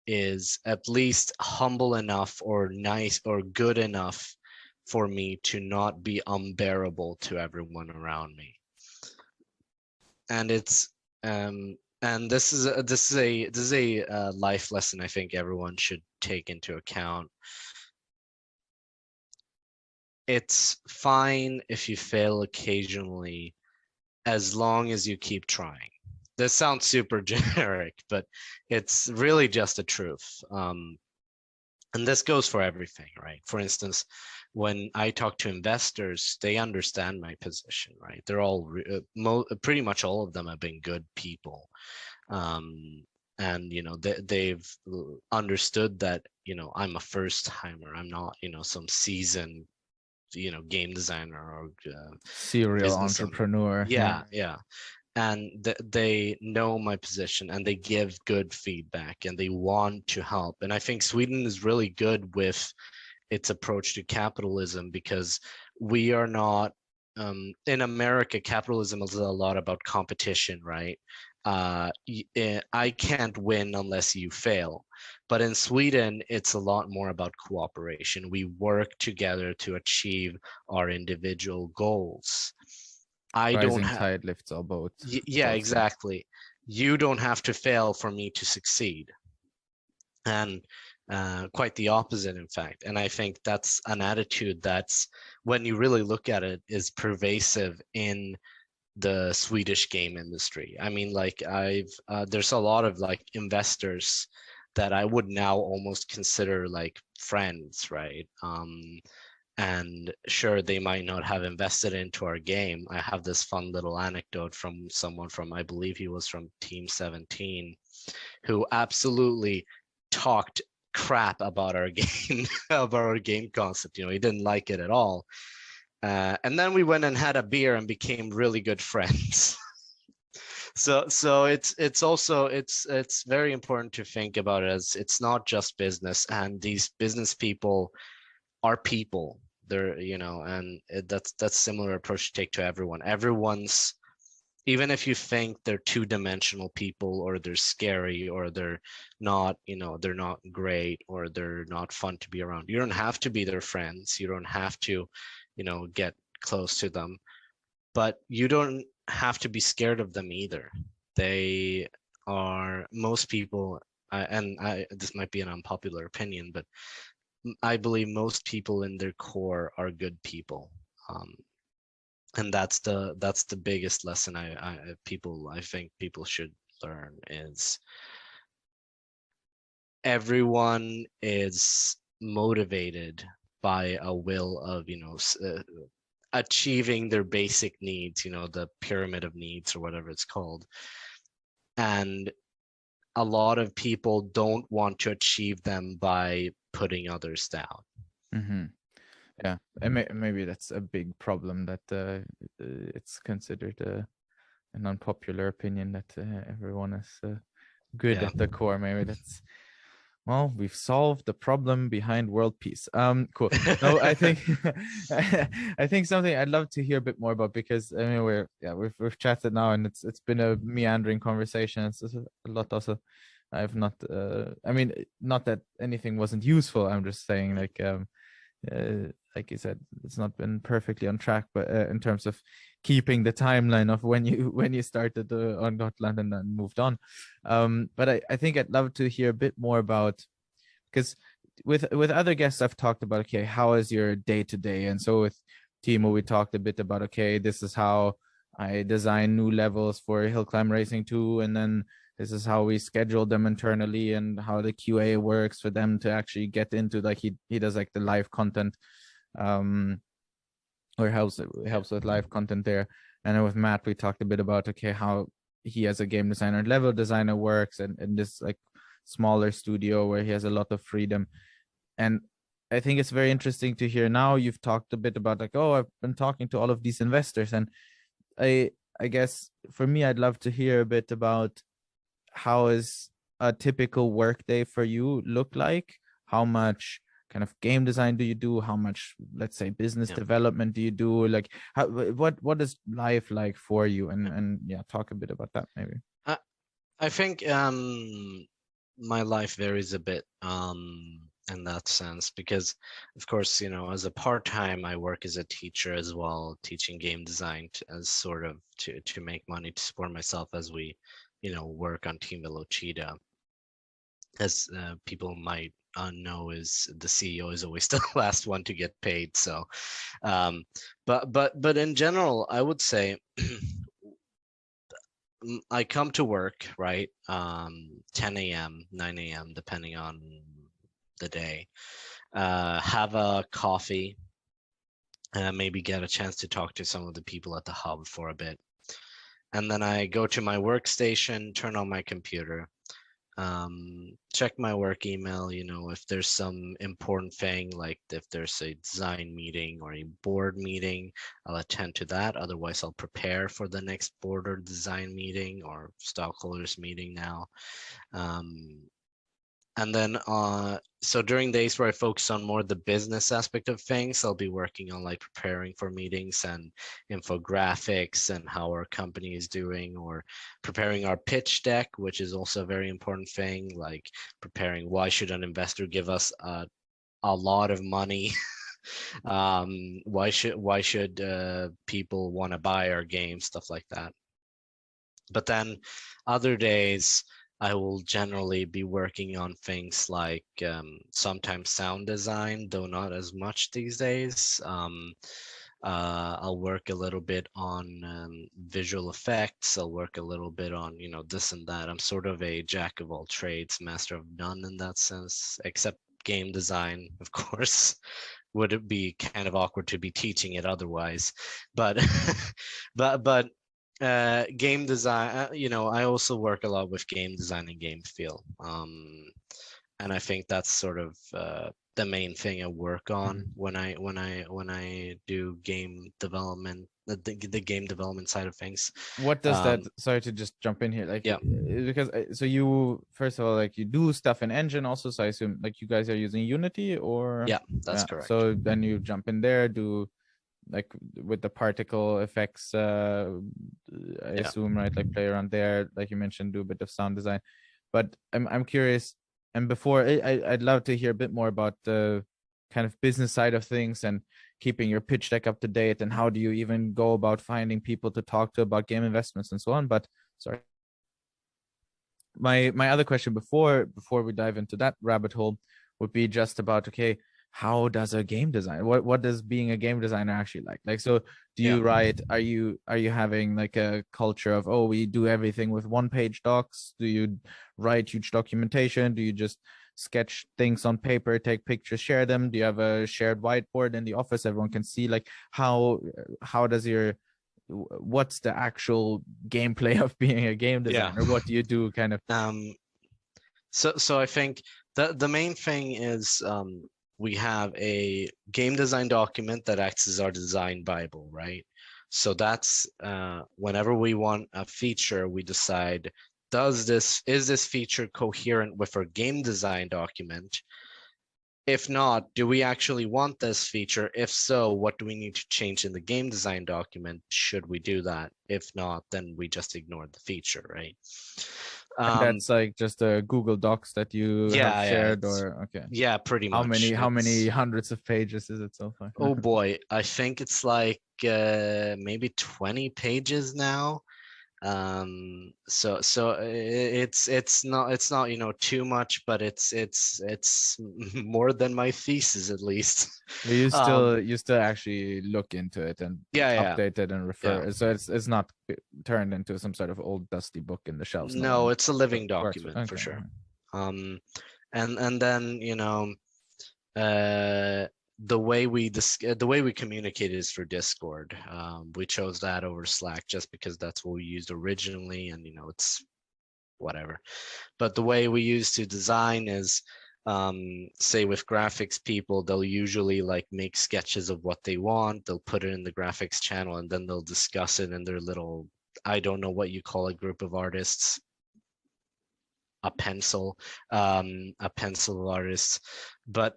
is at least humble enough or nice or good enough for me to not be unbearable to everyone around me? And it's and this is a life lesson I think everyone should take into account. It's fine if you fail occasionally, as long as you keep trying. This sounds super generic, but it's really just the truth. And this goes for everything, right? For instance, when I talk to investors, they understand my position, right? They're all pretty much all of them have been good people. And you know, they've understood that, you know, I'm a first timer. I'm not, you know, some seasoned, you know, game designer or serial entrepreneur. Yeah. And they know my position and they give good feedback and they want to help. And I think Sweden is really good with its approach to capitalism because we are not in America, capitalism is a lot about competition, right? I can't win unless you fail. But in Sweden, it's a lot more about cooperation. We work together to achieve our individual goals. I don't Rising have, tide lifts all boats. yeah, Both sides. exactly. You don't have to fail for me to succeed. And quite the opposite, in fact. And I think that's an attitude that's, when you really look at it, is pervasive in the Swedish game industry. I mean, like there's a lot of like investors that I would now almost consider like friends, right? And sure, they might not have invested into our game. I have this fun little anecdote from someone from, I believe he was from Team 17, who absolutely talked crap about our game, about our game concept. You know, he didn't like it at all. And then we went and had a beer and became really good friends. So it's also it's very important to think about it as it's not just business, and these business people are people. They're, you know, and that's similar approach to take to everyone. Everyone's, even if you think they're two-dimensional people, or they're scary, or they're not, you know, they're not great, or they're not fun to be around, you don't have to be their friends. You don't have to, you know, get close to them, but you don't have to be scared of them either. They are, most people, this might be an unpopular opinion, but I believe most people in their core are good people. And that's the biggest lesson I think people should learn is everyone is motivated by a will of, you know, achieving their basic needs, you know, the pyramid of needs or whatever it's called. And a lot of people don't want to achieve them by putting others down. Mm-hmm. Yeah, and maybe that's a big problem, that it's considered an unpopular opinion that everyone is good at the core. Maybe that's, well, we've solved the problem behind world peace. Cool. No, I think I think something I'd love to hear a bit more about, because I mean we've chatted now, and it's been a meandering conversation. It's a lot also. I've not I mean, not that anything wasn't useful. I'm just saying, like you said, it's not been perfectly on track, but in terms of keeping the timeline of when you started on Gotland and then moved on. But I think I'd love to hear a bit more about, because with other guests I've talked about, okay, how is your day to day? And so with Timo, we talked a bit about, okay, this is how I design new levels for Hill Climb Racing 2, and then this is how we schedule them internally, and how the QA works for them to actually get into, like, he does like the live content, or helps with live content there. And then with Matt, we talked a bit about, okay, how he as a game designer, level designer works, and in this like smaller studio where he has a lot of freedom. And I think it's very interesting to hear now. You've talked a bit about, like, oh, I've been talking to all of these investors, and I guess for me, I'd love to hear a bit about how is a typical workday for you look like? How much kind of game design do you do? How much, let's say, business development do you do? Like, what is life like for you? And yeah, talk a bit about that maybe. I think my life varies a bit in that sense, because of course, you know, as a part-time, I work as a teacher as well, teaching game design as sort of to make money to support myself as we, you know, work on Team Velociata. As people might know, is the CEO is always the last one to get paid. So, but in general, I would say I come to work, right, 10 a.m., 9 a.m., depending on the day, have a coffee, maybe get a chance to talk to some of the people at the hub for a bit. And then I go to my workstation, turn on my computer, check my work email, you know, if there's some important thing, like if there's a design meeting or a board meeting, I'll attend to that. Otherwise, I'll prepare for the next board or design meeting or stockholders meeting now. and then so during days where I focus on more the business aspect of things, I'll be working on like preparing for meetings and infographics and how our company is doing, or preparing our pitch deck, which is also a very important thing, like preparing why should an investor give us a lot of money. Why should people want to buy our game, stuff like that. But then other days I will generally be working on things like sometimes sound design, though not as much these days. I'll work a little bit on visual effects. I'll work a little bit on, this and that. I'm sort of a jack of all trades, master of none in that sense, except game design, of course. Would it be kind of awkward to be teaching it otherwise? But but game design, I also work a lot with game design and game feel, and I think that's sort of the main thing I work on when I do game development, the game development side of things. What does that, sorry to just jump in here, like, Yeah, because so you, first of all, like, you do stuff in engine also, so I assume like you guys are using Unity, or yeah, that's correct. so then you jump in there, do like with the particle effects, I assume, right, like play around there, like you mentioned, do a bit of sound design. But I'm curious, and before I'd love to hear a bit more about the kind of business side of things and keeping your pitch deck up to date, and how do you even go about finding people to talk to about game investments and so on. But sorry, my other question before we dive into that rabbit hole would be just about, okay, how does a game design, what does being a game designer actually like? So do you write, are you having like a culture of, oh, we do everything with 1-page docs? Do you write huge documentation? Do you just sketch things on paper, take pictures, share them? Do you have a shared whiteboard in the office everyone can see? Like, how does your, what's the actual gameplay of being a game designer? What do you do, kind of? So I think the main thing is, we have a game design document that acts as our design Bible, right? So that's whenever we want a feature, we decide, is this feature coherent with our game design document? If not, do we actually want this feature? If so, what do we need to change in the game design document? Should we do that? If not, then we just ignore the feature, right? And that's like just a Google Docs that you have shared, or okay? Yeah, pretty much. How many hundreds of pages is it so far? Oh boy, I think it's like maybe 20 pages now. So it's not too much, but it's more than my thesis, at least. You still actually look into it and update it and refer, so it's not turned into some sort of old dusty book in the shelves. No, it's a living document, for sure. And then the way we communicate is through Discord. We chose that over Slack just because that's what we used originally, and it's whatever. But the way we used to design is, say with graphics people, they'll usually like make sketches of what they want, they'll put it in the graphics channel, and then they'll discuss it in their little, I don't know what you call a group of artists, a pencil of artists. But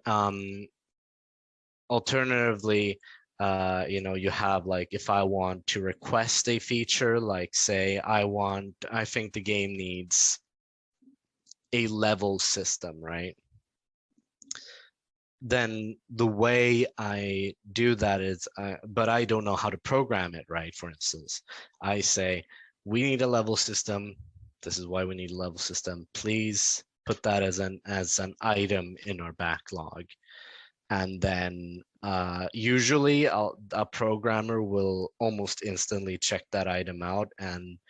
alternatively, you have, like, if I want to request a feature, like say I think the game needs a level system, right? Then the way I do that is, but I don't know how to program it, right? For instance, I say, we need a level system. This is why we need a level system. Please put that as an item in our backlog. And then usually a programmer will almost instantly check that item out and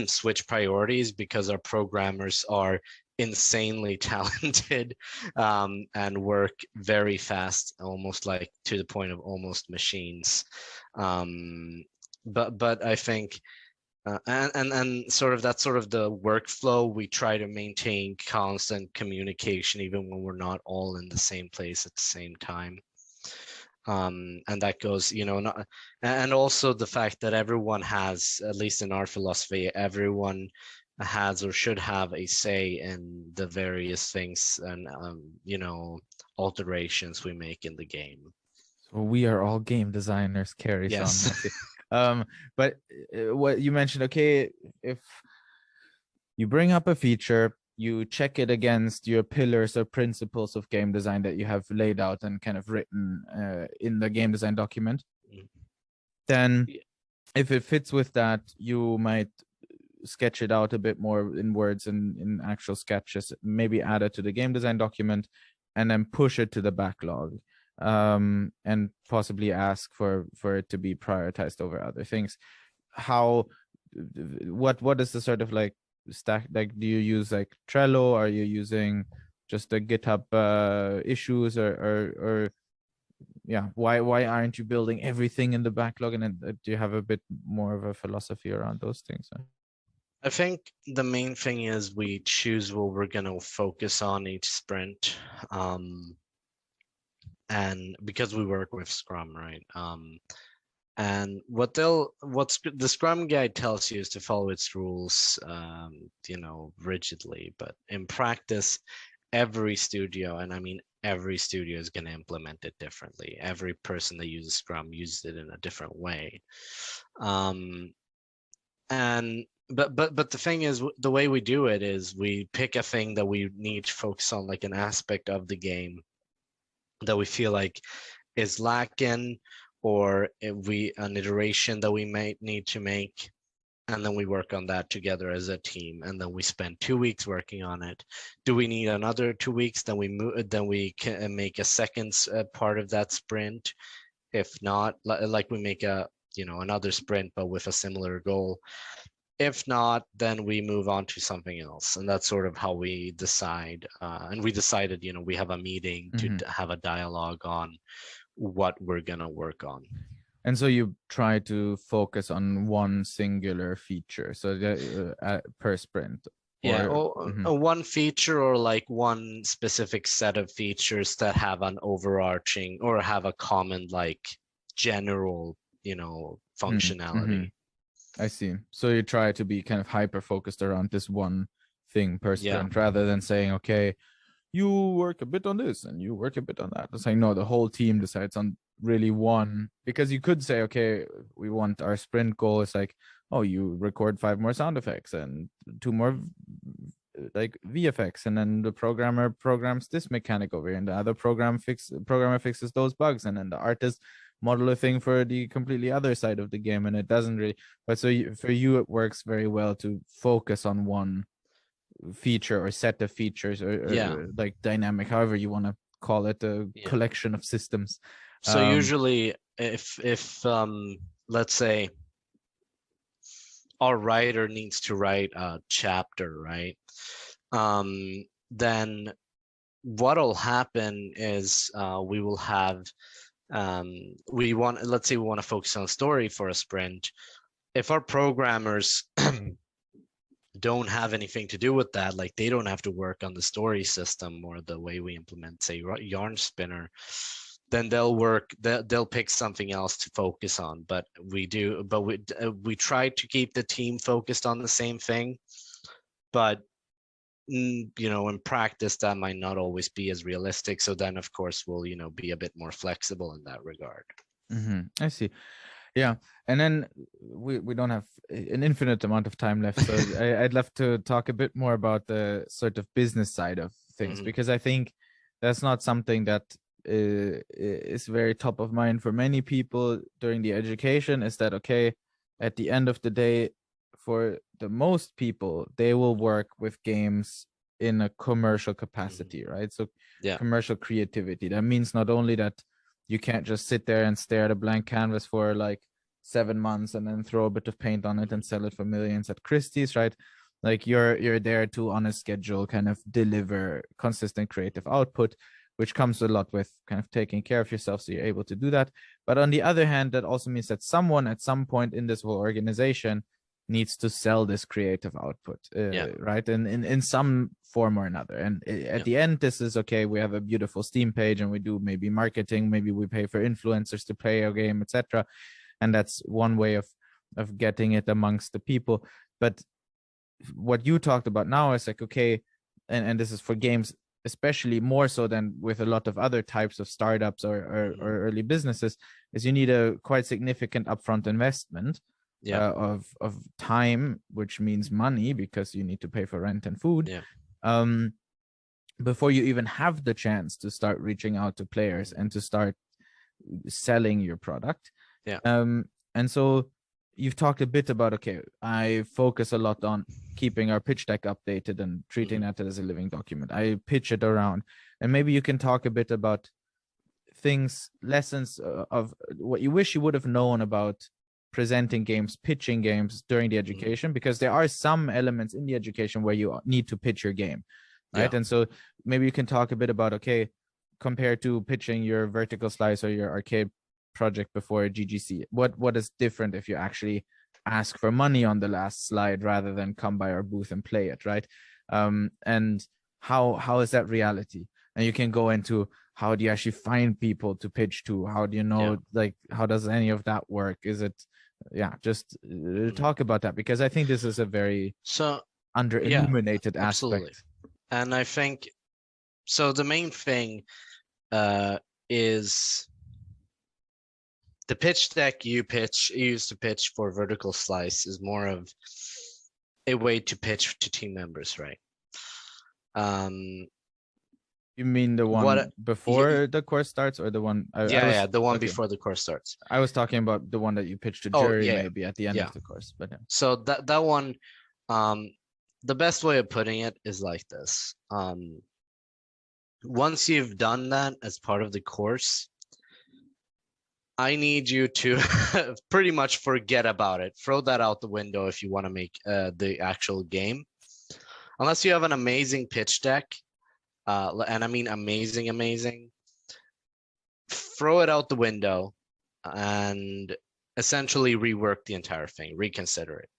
switch priorities, because our programmers are insanely talented and work very fast, almost like to the point of almost machines. But I think and sort of that's sort of the workflow. We try to maintain constant communication even when we're not all in the same place at the same time. And that goes, and also the fact that everyone has, at least in our philosophy, everyone has or should have a say in the various things and alterations we make in the game. So we are all game designers, carries on. Yes. I see. But what you mentioned, okay, if you bring up a feature, you check it against your pillars or principles of game design that you have laid out and kind of written in the game design document. Then if it fits with that, you might sketch it out a bit more in words and in actual sketches, maybe add it to the game design document, and then push it to the backlog, and possibly ask for it to be prioritized over other things. What is the sort of like stack? Like, do you use like Trello? Are you using just the GitHub issues, or yeah, why aren't you building everything in the backlog? And then do you have a bit more of a philosophy around those things? I think the main thing is we choose what we're going to focus on each sprint. And because we work with Scrum, right? And what the Scrum guide tells you is to follow its rules, rigidly. But in practice, every studio, and I mean every studio, is going to implement it differently. Every person that uses Scrum uses it in a different way. But the thing is, the way we do it is we pick a thing that we need to focus on, like an aspect of the game that we feel like is lacking, or an iteration that we might need to make, and then we work on that together as a team, and then we spend 2 weeks working on it. Do we need another 2 weeks? Then we can make a second part of that sprint. If not, like we make another sprint but with a similar goal. If not, then we move on to something else. And that's sort of how we decide. And we decided, we have a meeting to have a dialogue on what we're going to work on. And so you try to focus on one singular feature, so per sprint. One feature, or like one specific set of features that have an overarching or have a common, like, general, functionality. I see. So you try to be kind of hyper focused around this one thing per sprint, rather than saying, okay, you work a bit on this and you work a bit on that. It's like, no, the whole team decides on really one, because you could say, okay, we want our sprint goal is like, oh, you record 5 more sound effects and 2 more like VFX, and then the programmer programs this mechanic over here, and the other programmer fixes those bugs, and then the artist model a thing for the completely other side of the game. And it doesn't really, but so for you it works very well to focus on one feature or set of features, or like dynamic, however you want to call it, a collection of systems. So usually if let's say our writer needs to write a chapter, right? Then what'll happen is we will have let's say we want to focus on story for a sprint. If our programmers don't have anything to do with that, like they don't have to work on the story system or the way we implement, say, yarn spinner, then they'll pick something else to focus on. But we try to keep the team focused on the same thing, but in practice that might not always be as realistic. So then of course we'll be a bit more flexible in that regard. I see. Yeah, and then we don't have an infinite amount of time left, so I'd love to talk a bit more about the sort of business side of things, because I think that's not something that is very top of mind for many people during the education. Is that, okay, at the end of the day, for the most people, they will work with games in a commercial capacity, right? So commercial creativity, that means not only that you can't just sit there and stare at a blank canvas for like 7 months and then throw a bit of paint on it and sell it for millions at Christie's, right? Like you're there to, on a schedule, kind of deliver consistent creative output, which comes a lot with kind of taking care of yourself, so you're able to do that. But on the other hand, that also means that someone at some point in this whole organization needs to sell this creative output, right? And in some form or another. And at the end, this is, okay, we have a beautiful Steam page and we do maybe marketing, maybe we pay for influencers to play our game, etc. And that's one way of getting it amongst the people. But what you talked about now is like, okay, and this is for games especially more so than with a lot of other types of startups or early businesses, is you need a quite significant upfront investment of time, which means money because you need to pay for rent and food, before you even have the chance to start reaching out to players and to start selling your product. And so you've talked a bit about, okay, I focus a lot on keeping our pitch deck updated and treating that as a living document. I pitch it around, and maybe you can talk a bit about things, lessons of what you wish you would have known about presenting games, pitching games during the education, because there are some elements in the education where you need to pitch your game, right? And so maybe you can talk a bit about, okay, compared to pitching your vertical slice or your arcade project before GGC, what is different if you actually ask for money on the last slide rather than come by our booth and play it, right? And how is that reality? And you can go into how do you actually find people to pitch to? How do you know, like, how does any of that work? Is it, just talk about that, because I think this is a very under illuminated aspect. And I think so. The main thing is the pitch deck you use to pitch for vertical slice is more of a way to pitch to team members, right? You mean the one before the course starts, or the one? The one before the course starts. I was talking about the one that you pitch to jury, maybe at the end of the course. But so that one, the best way of putting it is like this. Once you've done that as part of the course, I need you to pretty much forget about it. Throw that out the window if you want to make the actual game. Unless you have an amazing pitch deck, and I mean amazing, throw it out the window and essentially rework the entire thing, reconsider it.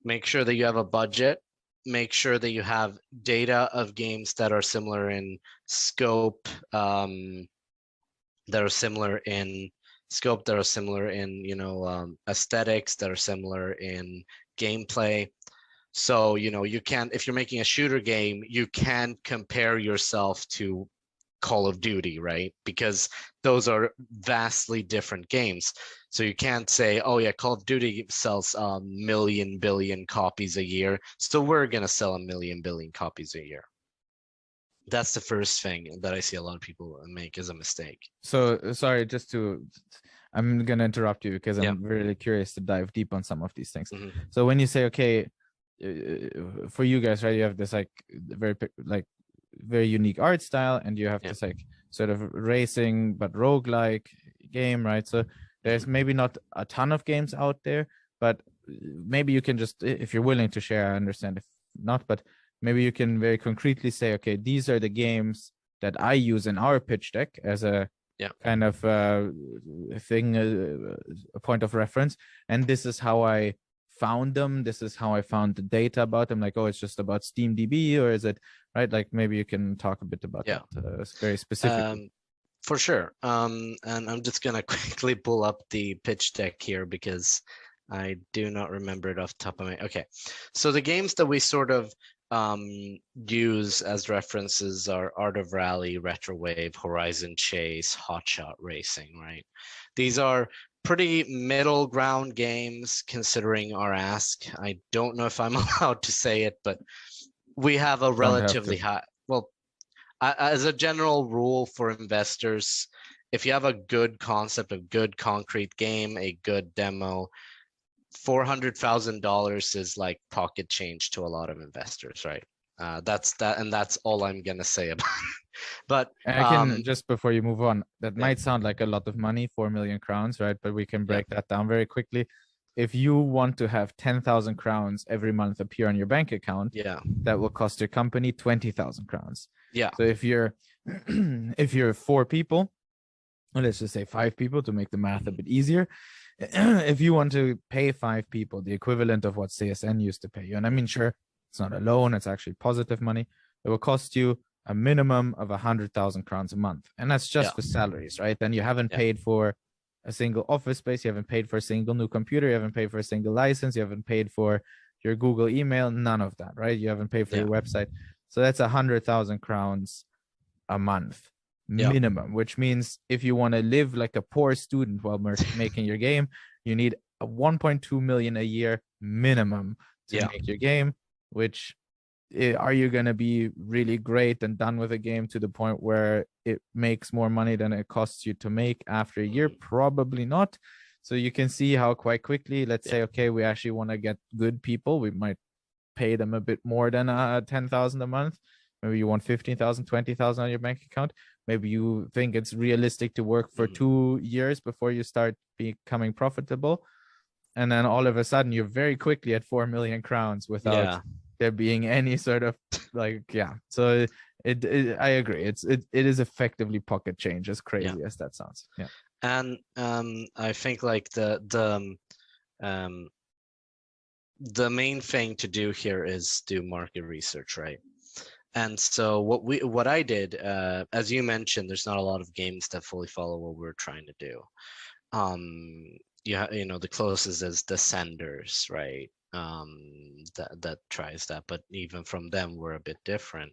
Make sure that you have a budget. Make sure that you have data of games that are similar in scope, that are similar in aesthetics, that are similar in gameplay. So, you can't, if you're making a shooter game, you can't compare yourself to Call of Duty, right? Because those are vastly different games. So you can't say, oh yeah, Call of Duty sells a million billion copies a year, so we're gonna sell a million billion copies a year. That's the first thing that I see a lot of people make as a mistake. So sorry, I'm gonna interrupt you because I'm really curious to dive deep on some of these things. So when you say, okay, for you guys, right, you have this like very unique art style, and you have this like sort of racing but roguelike game, right? So there's maybe not a ton of games out there, but maybe you can just, if you're willing to share, I understand if not, but maybe you can very concretely say, okay, these are the games that I use in our pitch deck as a kind of thing, a point of reference, and this is how I found them, this is how I found the data about them. Like, oh, it's just about SteamDB, or is it, right? Like, maybe you can talk a bit about that very specifically. For sure. And I'm just gonna quickly pull up the pitch deck here because I do not remember it off the top of my. Okay, so the games that we sort of use as references are Art of Rally, Retrowave, Horizon Chase, Hotshot Racing, right? These are pretty middle ground games considering our ask. I don't know if I'm allowed to say it, but we have a relatively high, well, as a general rule for investors, if you have a good concept, a good concrete game, a good demo, $400,000 is like pocket change to a lot of investors, right? That's that, and that's all I'm gonna say about it. But and I can, just before you move on, that might sound like a lot of money, 4 million crowns, right? But we can break that down very quickly. If you want to have 10,000 crowns every month appear on your bank account, that will cost your company 20,000 crowns. So if you're if you're 4 people, or let's just say 5 people to make the math a bit easier, if you want to pay 5 people the equivalent of what CSN used to pay you, and I mean, sure, it's not a loan, it's actually positive money, it will cost you a minimum of 100,000 crowns a month, and that's just for salaries, right? Then you haven't paid for a single office space, you haven't paid for a single new computer, you haven't paid for a single license, you haven't paid for your Google email, none of that, right? You haven't paid for your website. So that's 100,000 crowns a month minimum, which means if you want to live like a poor student while making your game, you need a 1.2 million a year minimum to make your game, which are you going to be really great and done with a game to the point where it makes more money than it costs you to make after a year? Probably not. So you can see how quite quickly, let's say, okay, we actually want to get good people. We might pay them a bit more than 10,000 a month. Maybe you want 15,000, 20,000 on your bank account. Maybe you think it's realistic to work for 2 years before you start becoming profitable. And then all of a sudden you're very quickly at 4 million crowns without there being any sort of so it I agree, it is effectively pocket change, as crazy as that sounds. And I think like the main thing to do here is do market research, right? And so what I did, as you mentioned, there's not a lot of games that fully follow what we're trying to do. You know, the closest is Descenders, right? That tries that, but even from them, we're a bit different.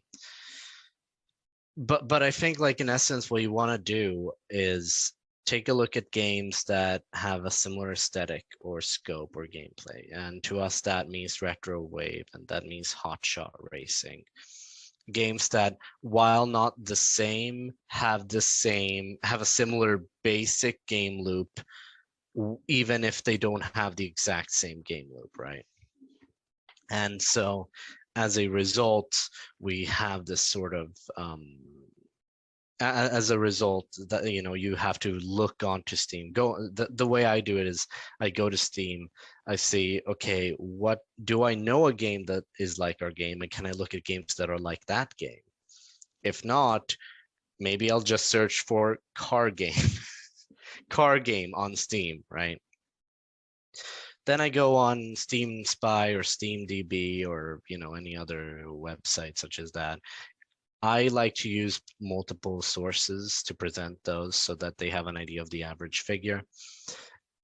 But I think, like, in essence, what you want to do is take a look at games that have a similar aesthetic or scope or gameplay. And to us, that means retro wave, and that means hotshot racing. Games that, while not the same, have a similar basic game loop, even if they don't have the exact same game loop, right? And so as a result, we have this sort of as a result that, you know, you have to look onto Steam. The way I do it is I go to Steam, I see, okay, what do I know a game that is like our game, and can I look at games that are like that game? If not, maybe I'll just search for car game on Steam, right? Then I go on Steam Spy or Steam DB or, you know, any other website such as that. I like to use multiple sources to present those so that they have an idea of the average figure,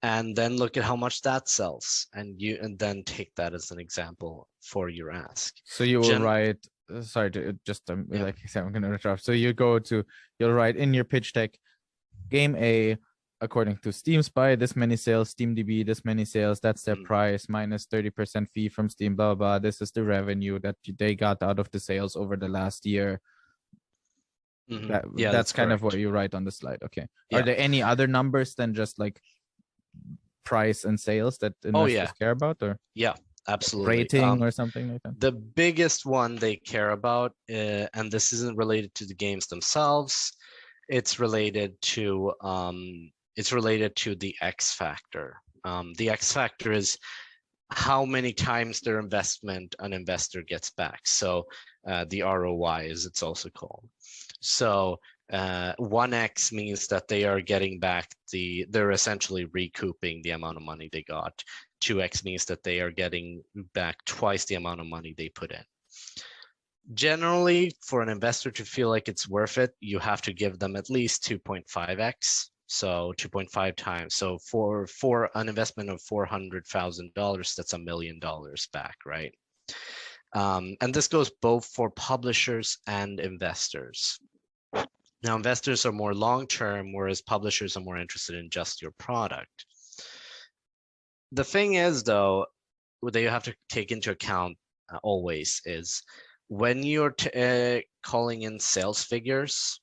and then look at how much that sells, and then take that as an example for your ask. So you will write, sorry to just like I said, I'm gonna interrupt. So you'll write in your pitch deck, game A, according to Steam Spy, this many sales, Steam DB, this many sales, that's their price, minus 30% fee from Steam, blah, blah, this is the revenue that they got out of the sales over the last year. That's kind of what you write on the slide. Okay. Are there any other numbers than just like price and sales that investors care about? Or absolutely, rating or something like that? The biggest one they care about, and this isn't related to the games themselves, it's related to the X factor. The X factor is how many times their investment an investor gets back. So the ROI, as it's also called. So 1x means that they are getting back they're essentially recouping the amount of money they got. 2x means that they are getting back twice the amount of money they put in. Generally, for an investor to feel like it's worth it, you have to give them at least 2.5x. So 2.5 times. So for an investment of $400,000, that's $1 million back, right? And this goes both for publishers and investors. Now, investors are more long-term, whereas publishers are more interested in just your product. The thing is, though, that you have to take into account always is when you're calling in sales figures,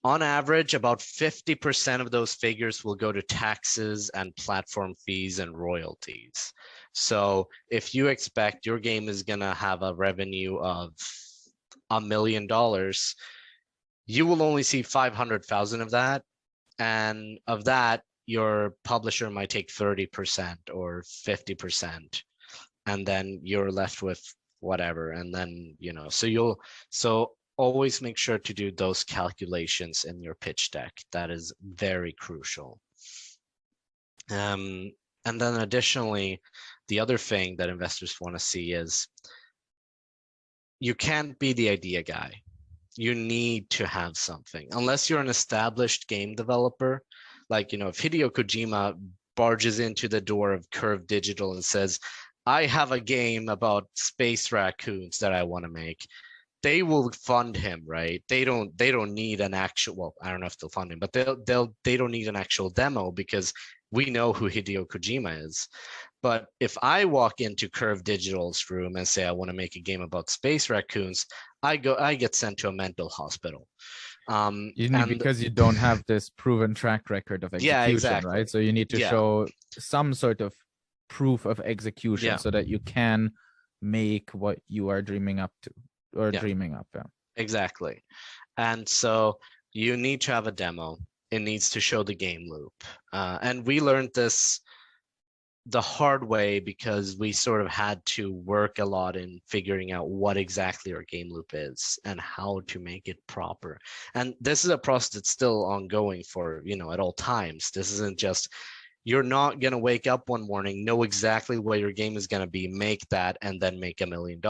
on average, about 50% of those figures will go to taxes and platform fees and royalties. So if you expect your game is going to have a revenue of $1 million, you will only see 500,000 of that. And of that, your publisher might take 30% or 50%. And then you're left with whatever. And then, you know, so always make sure to do those calculations in your pitch deck. That is very crucial. And then additionally, the other thing that investors want to see is you can't be the idea guy. You need to have something. Unless you're an established game developer, like, you know, if Hideo Kojima barges into the door of Curve Digital and says, I have a game about space raccoons that I want to make. They will fund him, right? They don't need an actual, well, I don't know if they'll fund him, but they don't need an actual demo because we know who Hideo Kojima is. But if I walk into Curve Digital's room and say I want to make a game about space raccoons, I get sent to a mental hospital. Because you don't have this proven track record of Yeah, execution, right? exactly. So you need to Yeah, show some sort of proof of execution yeah, so that you can make what you are dreaming up to or yeah, dreaming up. Yeah. exactly. And so you need to have a demo. It needs to show the game loop. And we learned this the hard way because we sort of had to work a lot in figuring out what exactly our game loop is and how to make it proper. And this is a process that's still ongoing for, at all times. This isn't just, you're not going to wake up one morning, know exactly what your game is going to be, make that, and then make $1 million.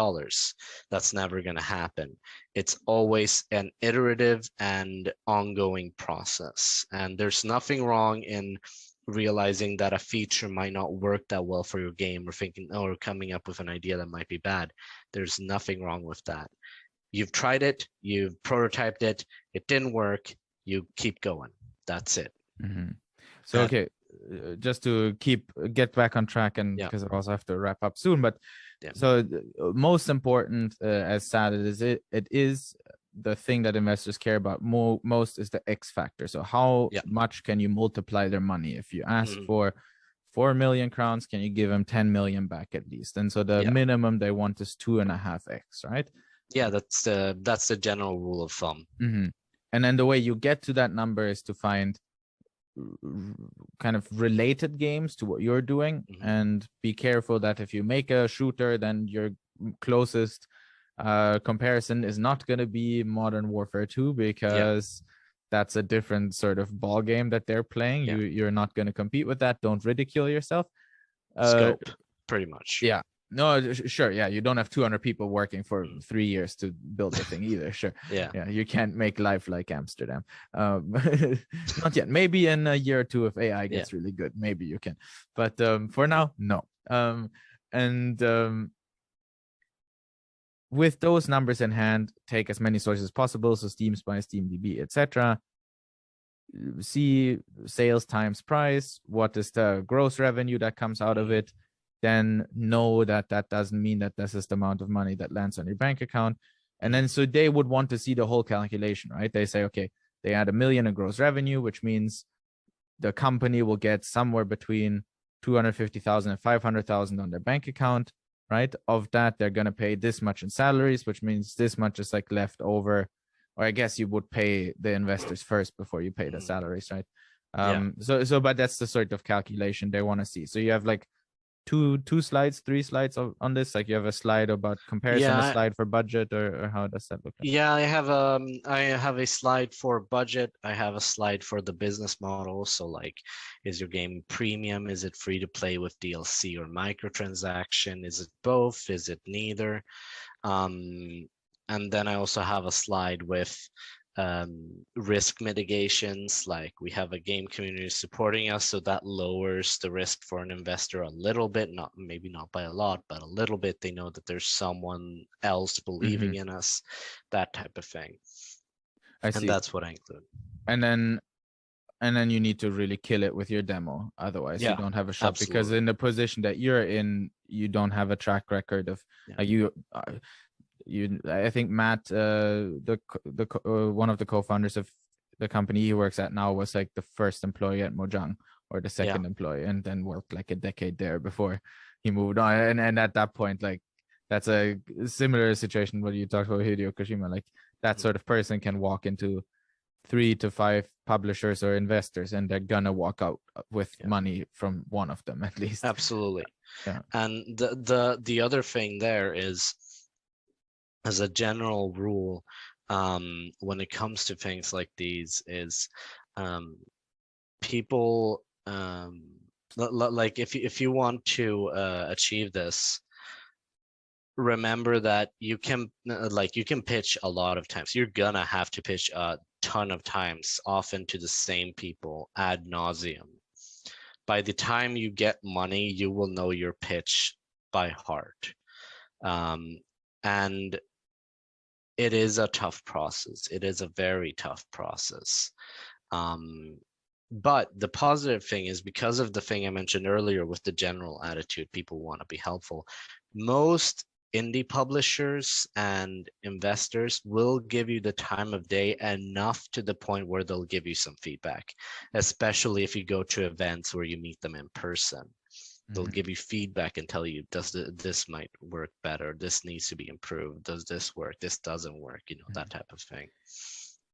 That's never going to happen. It's always an iterative and ongoing process. And there's nothing wrong in realizing that a feature might not work that well for your game, or thinking, or coming up with an idea that might be bad. There's nothing wrong with that. You've tried it, you've prototyped it, it didn't work, you keep going. That's it. Mm-hmm. So, okay, just to get back on track, and because I also have to wrap up soon, but so most important, as sad as it is, the thing that investors care about most is the X factor. So how much can you multiply their money? If you ask for 4 million crowns, can you give them 10 million back at least? And so the minimum they want is 2.5x, right? Yeah, that's the general rule of thumb. And then the way you get to that number is to find kind of related games to what you're doing, and be careful that if you make a shooter, then your closest comparison is not going to be Modern Warfare 2, because that's a different sort of ball game that they're playing. You're not going to compete with that. Don't ridicule yourself. Scope, pretty much. Yeah. No, sure. Yeah, you don't have 200 people working for 3 years to build the thing either. Sure. Yeah, you can't make life like Amsterdam. Not yet. Maybe in a year or two, if AI gets really good, maybe you can. But for now, no. With those numbers in hand, take as many sources as possible. So Steam Spy, SteamDB, etc. See sales times price. What is the gross revenue that comes out of it? Then know that that doesn't mean that this is the amount of money that lands on your bank account. And then so they would want to see the whole calculation, right? They say, okay, they add $1 million in gross revenue, which means the company will get somewhere between 250,000 and 500,000 on their bank account, right? Of that, they're going to pay this much in salaries, which means this much is like left over. Or I guess you would pay the investors first before you pay the salaries, right? But that's the sort of calculation they want to see. So you have like three slides on this. Like you have a slide about comparison, a slide for budget, or how does that look like? I have a slide for budget. I have a slide for the business model. So like, is your game premium? Is it free to play with DLC or microtransaction? Is it both? Is it neither? And then I also have a slide with risk mitigations. Like, we have a game community supporting us, so that lowers the risk for an investor a little bit, maybe not by a lot, but a little bit. They know that there's someone else believing in us, that type of thing. I see. And that's what I include. And then you need to really kill it with your demo, otherwise you don't have a shot. Absolutely. Because in the position that you're in, you don't have a track record of I think Matt, one of the co-founders of the company he works at now, was like the first employee at Mojang, or the second employee, and then worked like a decade there before he moved on. And at that point, like, that's a similar situation where you talked about Hideo Kojima. Like, that sort of person can walk into 3 to 5 publishers or investors, and they're gonna walk out with money from one of them at least. Absolutely. And the other thing there is, as a general rule, when it comes to things like these, is people, like, if you want to achieve this, remember that you can pitch a lot of times. You're gonna have to pitch a ton of times, often to the same people ad nauseum. By the time you get money, you will know your pitch by heart. And it is a tough process. It is a very tough process. But the positive thing is, because of the thing I mentioned earlier with the general attitude, people want to be helpful. Most indie publishers and investors will give you the time of day enough to the point where they'll give you some feedback, especially if you go to events where you meet them in person. They'll give you feedback and tell you, this might work better, this needs to be improved, does this work, this doesn't work, that type of thing.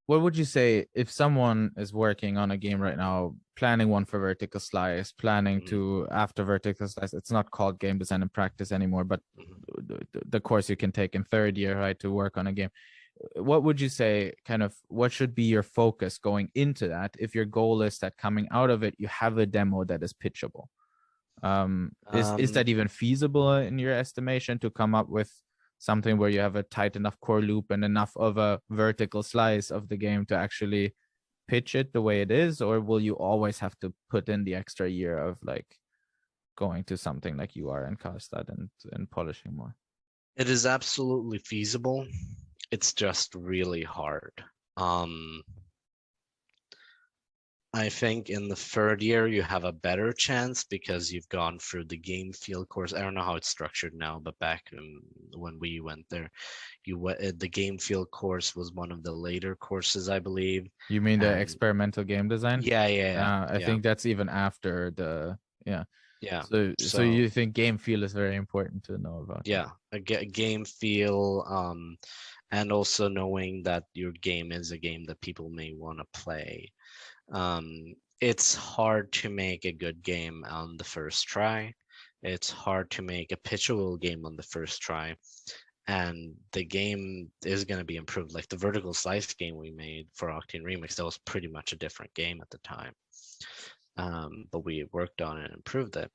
What would you say if someone is working on a game right now, planning one for vertical slice, planning to after vertical slice? It's not called game design and practice anymore, but the course you can take in third year, right, to work on a game. What would you say, kind of, what should be your focus going into that if your goal is that coming out of it, you have a demo that is pitchable? Is that even feasible in your estimation, to come up with something where you have a tight enough core loop and enough of a vertical slice of the game to actually pitch it the way it is? Or will you always have to put in the extra year of like going to something like you are in Karlstad and polishing more? It is absolutely feasible. It's just really hard. I think in the third year you have a better chance because you've gone through the game field course. I don't know how it's structured now, but back when we went there, the game field course was one of the later courses, I believe. You mean the experimental game design? Yeah. I think that's even after the Yeah. So you think game feel is very important to know about? Yeah, a game feel, and also knowing that your game is a game that people may want to play. It's hard to make a good game on the first try. It's hard to make a pitchable game on the first try. And the game is going to be improved. Like the vertical slice game we made for Octane Remix, that was pretty much a different game at the time. But we worked on it and improved it.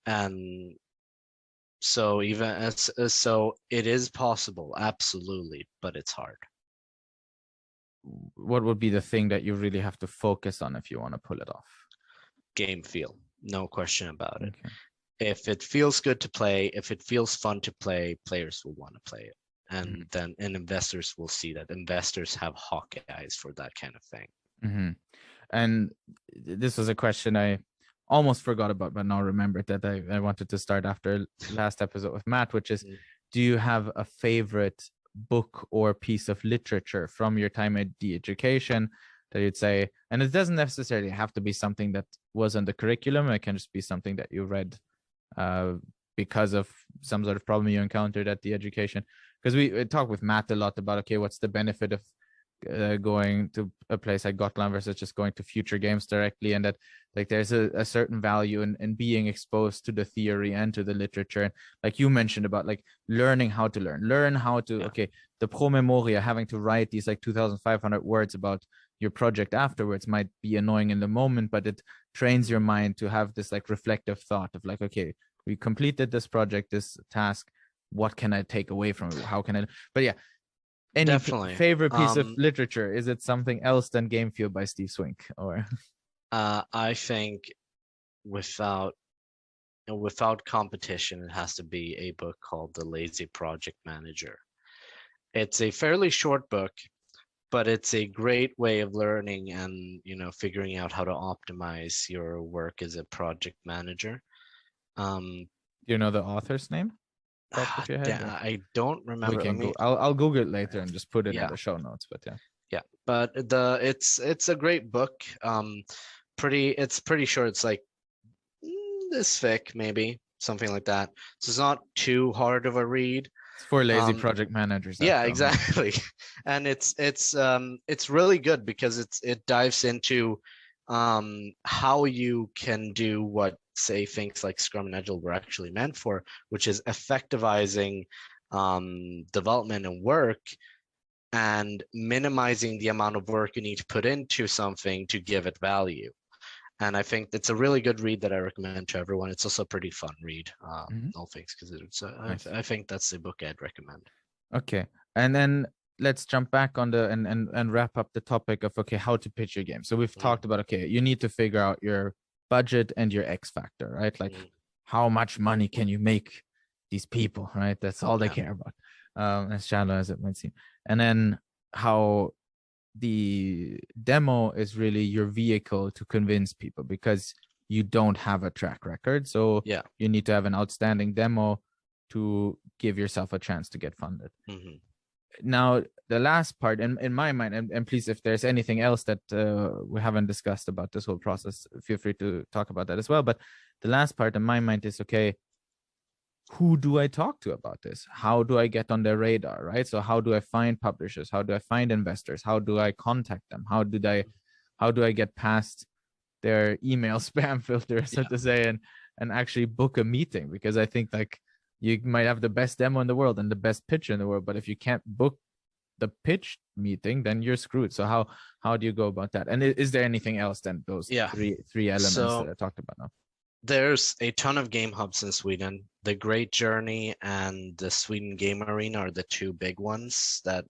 And so so it is possible, absolutely, but it's hard. What would be the thing that you really have to focus on if you want to pull it off? Game feel, no question about it. If it feels good to play, if it feels fun to play, players will want to play it. And then investors will see that. Investors have hawk eyes for that kind of thing. And this was a question I almost forgot about, but now remembered that I wanted to start after last episode with Matt, which is, do you have a favorite book or piece of literature from your time at the education that you'd say, and it doesn't necessarily have to be something that was on the curriculum, it can just be something that you read because of some sort of problem you encountered at the education? Because we talked with Matt a lot about, okay, what's the benefit of going to a place like Gotland versus just going to future games directly, and that like there's a certain value in being exposed to the theory and to the literature, and like you mentioned about like learning how to learn how to okay, the promemoria, having to write these like 2,500 words about your project afterwards might be annoying in the moment, but it trains your mind to have this like reflective thought of like, okay, we completed this project, this task, what can I take away from it, how can I, but yeah. Any Definitely. favorite piece of literature? Is it something else than Game Field by Steve Swink? Or I think without competition, it has to be a book called The Lazy Project Manager. It's a fairly short book, but it's a great way of learning and figuring out how to optimize your work as a project manager. You know the author's name? I don't remember. I'll Google it later and just put it in the show notes. But but it's a great book. It's pretty short. It's like this thick, maybe something like that. So it's not too hard of a read. It's for lazy project managers. Yeah, exactly. And it's really good because it dives into how you can do what, say, things like Scrum and Agile were actually meant for, which is effectivizing development and work and minimizing the amount of work you need to put into something to give it value. And I think it's a really good read that I recommend to everyone. It's also a pretty fun read, all things considered. So nice. I think that's the book I'd recommend. Okay, and then let's jump back on the and wrap up the topic of, okay, how to pitch your game. So we've talked about, okay, you need to figure out your budget and your X factor, right? Like how much money can you make these people, right? That's all they Yeah. care about, as shallow as it might seem. And then how the demo is really your vehicle to convince people, because you don't have a track record. So Yeah. you need to have an outstanding demo to give yourself a chance to get funded. Mm-hmm. Now, the last part, in my mind, and please, if there's anything else that we haven't discussed about this whole process, feel free to talk about that as well. But the last part in my mind is, okay, who do I talk to about this? How do I get on their radar, right? So how do I find publishers? How do I find investors? How do I contact them? How do I get past their email spam filter, so Yeah. to say, and actually book a meeting? Because I think, like, you might have the best demo in the world and the best pitcher in the world, but if you can't book the pitch meeting, then you're screwed. So how do you go about that? And is there anything else than those three elements that I talked about now? There's a ton of game hubs in Sweden. The Great Journey and the Sweden Game Arena are the two big ones. That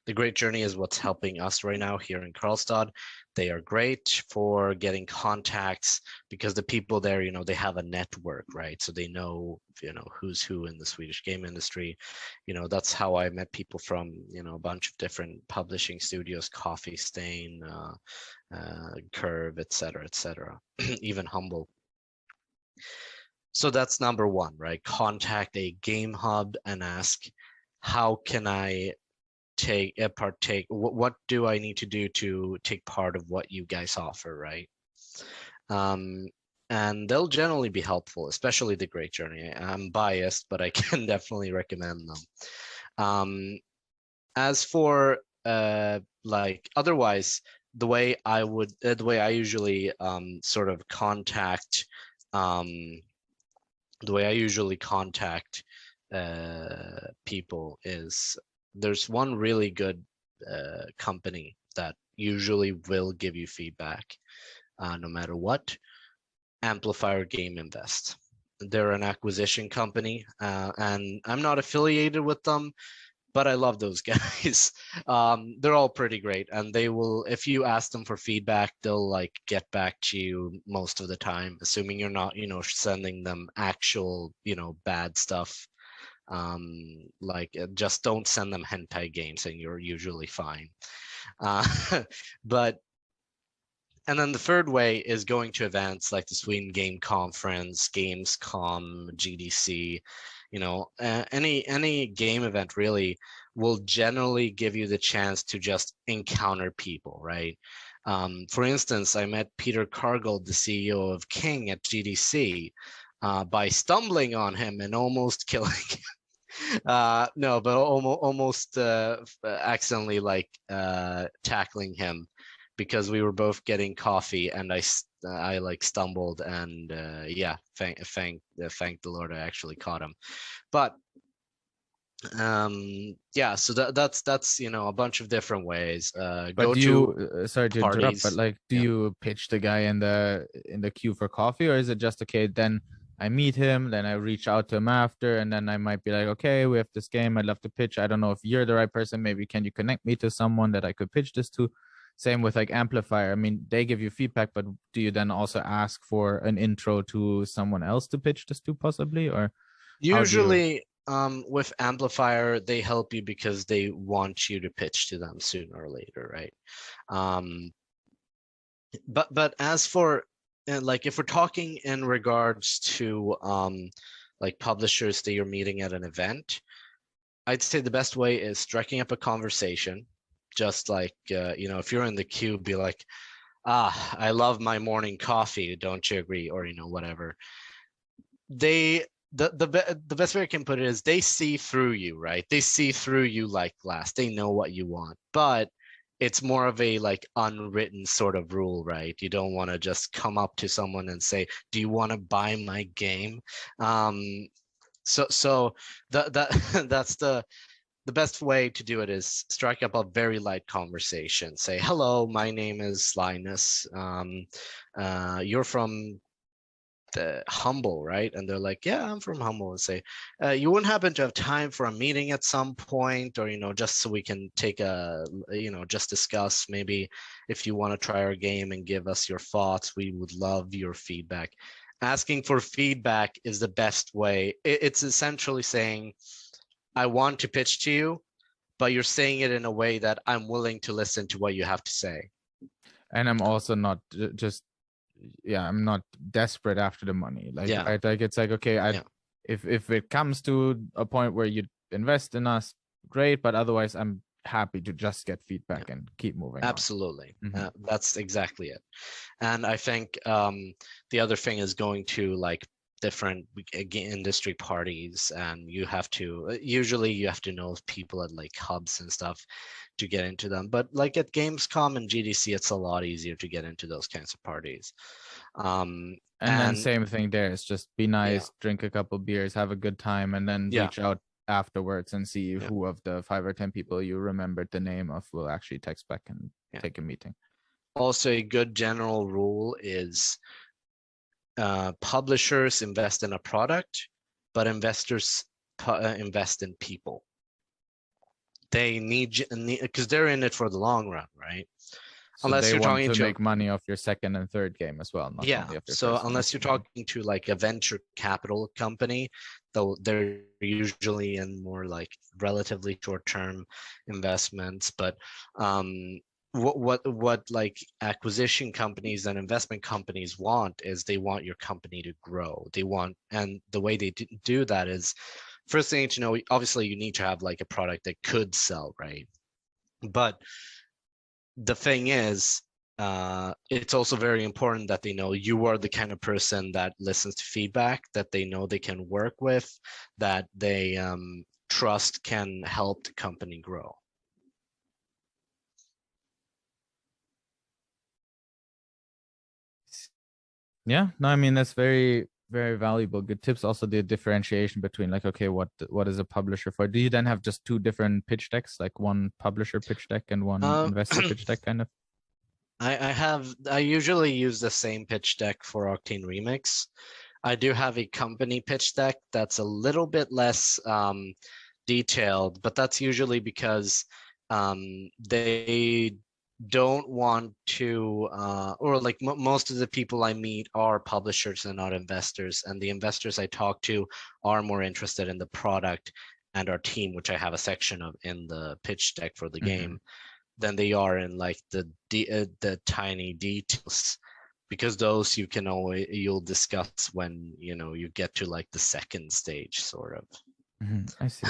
the Great Journey is what's helping us right now here in Karlstad. They are great for getting contacts, because the people there, they have a network, right? So they know, who's who in the Swedish game industry. That's how I met people from, a bunch of different publishing studios, Coffee Stain, Curve, etc., even Humble. So that's number one, right? Contact a game hub and ask, how can I partake? What do I need to do to take part of what you guys offer, right? And they'll generally be helpful, especially the Great Journey. I'm biased, but I can definitely recommend them. As for otherwise, the way I usually sort of contact people is, there's one really good company that usually will give you feedback no matter what. Amplifier Game Invest. They're an acquisition company, and I'm not affiliated with them, but I love those guys. They're all pretty great, and they will, if you ask them for feedback, they'll get back to you most of the time, assuming you're not, sending them actual, bad stuff. Just don't send them hentai games, and you're usually fine. And then the third way is going to events like the Sweden Game Conference, Gamescom, GDC. Any game event really will generally give you the chance to just encounter people, right? For instance, I met Peter Cargill, the CEO of King, at GDC by stumbling on him and almost killing him. No, but almost accidentally tackling him, because we were both getting coffee, and I stumbled, and thank the Lord I actually caught him. But so that's a bunch of different ways. But go do you sorry to interrupt, parties. but do you pitch the guy in the queue for coffee, or is it just, okay, then I meet him, then I reach out to him after, and then I might be like, okay, we have this game, I'd love to pitch. I don't know if you're the right person. Maybe can you connect me to someone that I could pitch this to? Same with Amplifier. I mean, they give you feedback, but do you then also ask for an intro to someone else to pitch this to, possibly? Or usually with Amplifier, they help you because they want you to pitch to them sooner or later, right? But as for if we're talking in regards to publishers that you're meeting at an event, I'd say the best way is striking up a conversation. Just if you're in the queue, be like, I love my morning coffee, don't you agree? Or whatever. The best way I can put it is, they see through you, right? They see through you like glass. They know what you want, but it's more of a unwritten sort of rule, right? You don't want to just come up to someone and say, do you want to buy my game? So that's the best way to do it is strike up a very light conversation. Say, hello, my name is Linus. You're from the Humble, right? And they're like, yeah, I'm from Humble. And say, you wouldn't happen to have time for a meeting at some point, or just so we can take just discuss, maybe if you want to try our game and give us your thoughts, we would love your feedback. asking for feedback is the best way. It's essentially saying, I want to pitch to you, but you're saying it in a way that I'm willing to listen to what you have to say. And I'm also not just, I'm not desperate after the money. Like, Yeah. right? Like, it's like, okay, if it comes to a point where you invest in us, great, but otherwise I'm happy to just get feedback and keep moving Absolutely. on. That's exactly it. And I think the other thing is going to like different industry parties, and you have to usually you have to know people at like hubs and stuff to get into them. But like at Gamescom and GDC, it's a lot easier to get into those kinds of parties. And then same thing there. It's just be nice, drink a couple beers, have a good time, and then reach out afterwards and see who of the 5 or 10 people you remembered the name of will actually text back and take a meeting. Also, a good general rule is publishers invest in a product, but investors invest in people. They need because they're in it for the long run, right? So unless you're talking to make money off your second and third game as well. Not only off your so first unless you're talking to like a venture capital company, though they're usually in more like relatively short-term investments. But what like acquisition companies and investment companies want is they want your company to grow. They want, and the way they do that is, first thing to know, obviously you need to have like a product that could sell, right? But the thing is, it's also very important that they know you are the kind of person that listens to feedback, that they know they can work with, that they trust can help the company grow. Yeah, no, I mean, that's very, very valuable. Good tips. Also, the differentiation between like, okay, what is a publisher for? Do you then have just 2 different pitch decks, like one publisher pitch deck and one investor pitch deck kind of? I usually use the same pitch deck for Octane Remix. I do have a company pitch deck that's a little bit less detailed, but that's usually because they don't want to, or like most of the people I meet are publishers and not investors, and the investors I talk to are more interested in the product and our team, which I have a section of in the pitch deck for the game, than they are in like the tiny details, because those you'll discuss when you get to like the second stage, sort of. I see.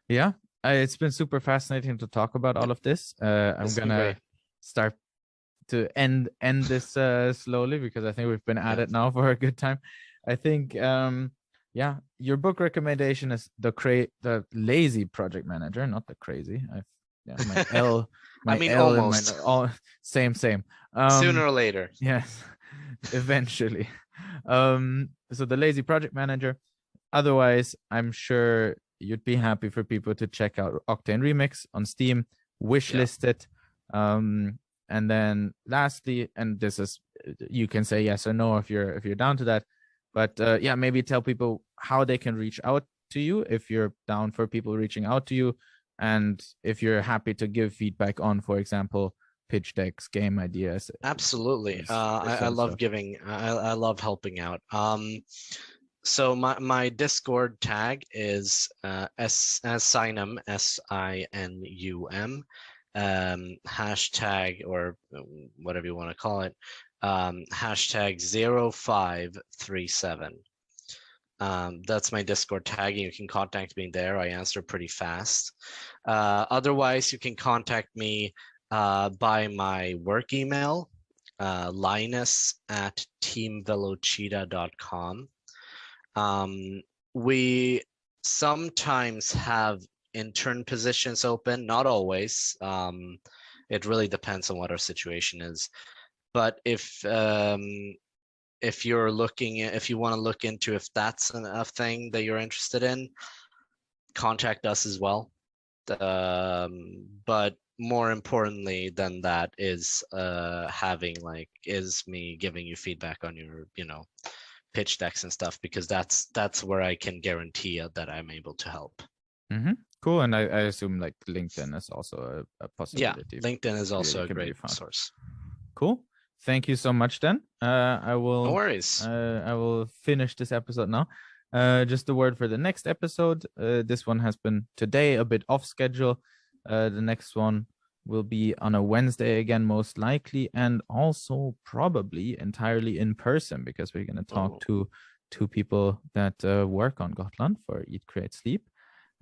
Yeah, it's been super fascinating to talk about all of this. I'm gonna start to end this slowly, because I think we've been at it now for a good time. I think your book recommendation is the lazy project manager, not the crazy. My L, my L, almost. And all same. Sooner or later. Yes, eventually. So the lazy project manager. Otherwise, I'm sure you'd be happy for people to check out Octane Remix on Steam, wishlist it. And then lastly, and this is, you can say yes or no if you're down to that, but maybe tell people how they can reach out to you if you're down for people reaching out to you, and if you're happy to give feedback on, for example, pitch decks, game ideas. Absolutely. I love giving, I love helping out. So my Discord tag is Sinum, SINUM, hashtag, or whatever you want to call it, hashtag 0537. That's my Discord tag, and you can contact me there. I answer pretty fast. Otherwise, you can contact me by my work email, linus@teamvelociata.com. We sometimes have intern positions open, not always. It really depends on what our situation is. But if you want to look into if that's a thing that you're interested in, contact us as well. But more importantly than that is me giving you feedback on your pitch decks and stuff, because that's where I can guarantee that I'm able to help. Cool. And I assume like LinkedIn is also a possibility. Yeah, LinkedIn is also a great source. Cool. thank you so much then. I No will worries. I will finish this episode now. Just a word for the next episode. This one has been today a bit off schedule. The next one will be on a Wednesday again, most likely, and also probably entirely in person, because we're going to talk to two people that work on Gotland for Eat, Create, Sleep.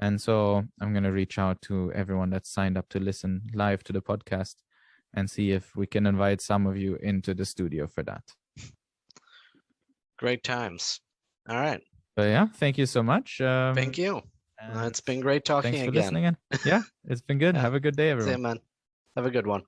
And so I'm going to reach out to everyone that's signed up to listen live to the podcast and see if we can invite some of you into the studio for that. Great times. All right. But yeah, thank you so much. Thank you. It's been great talking thanks for again. listening in. Yeah, it's been good. Have a good day, everyone. See you, man. Have a good one.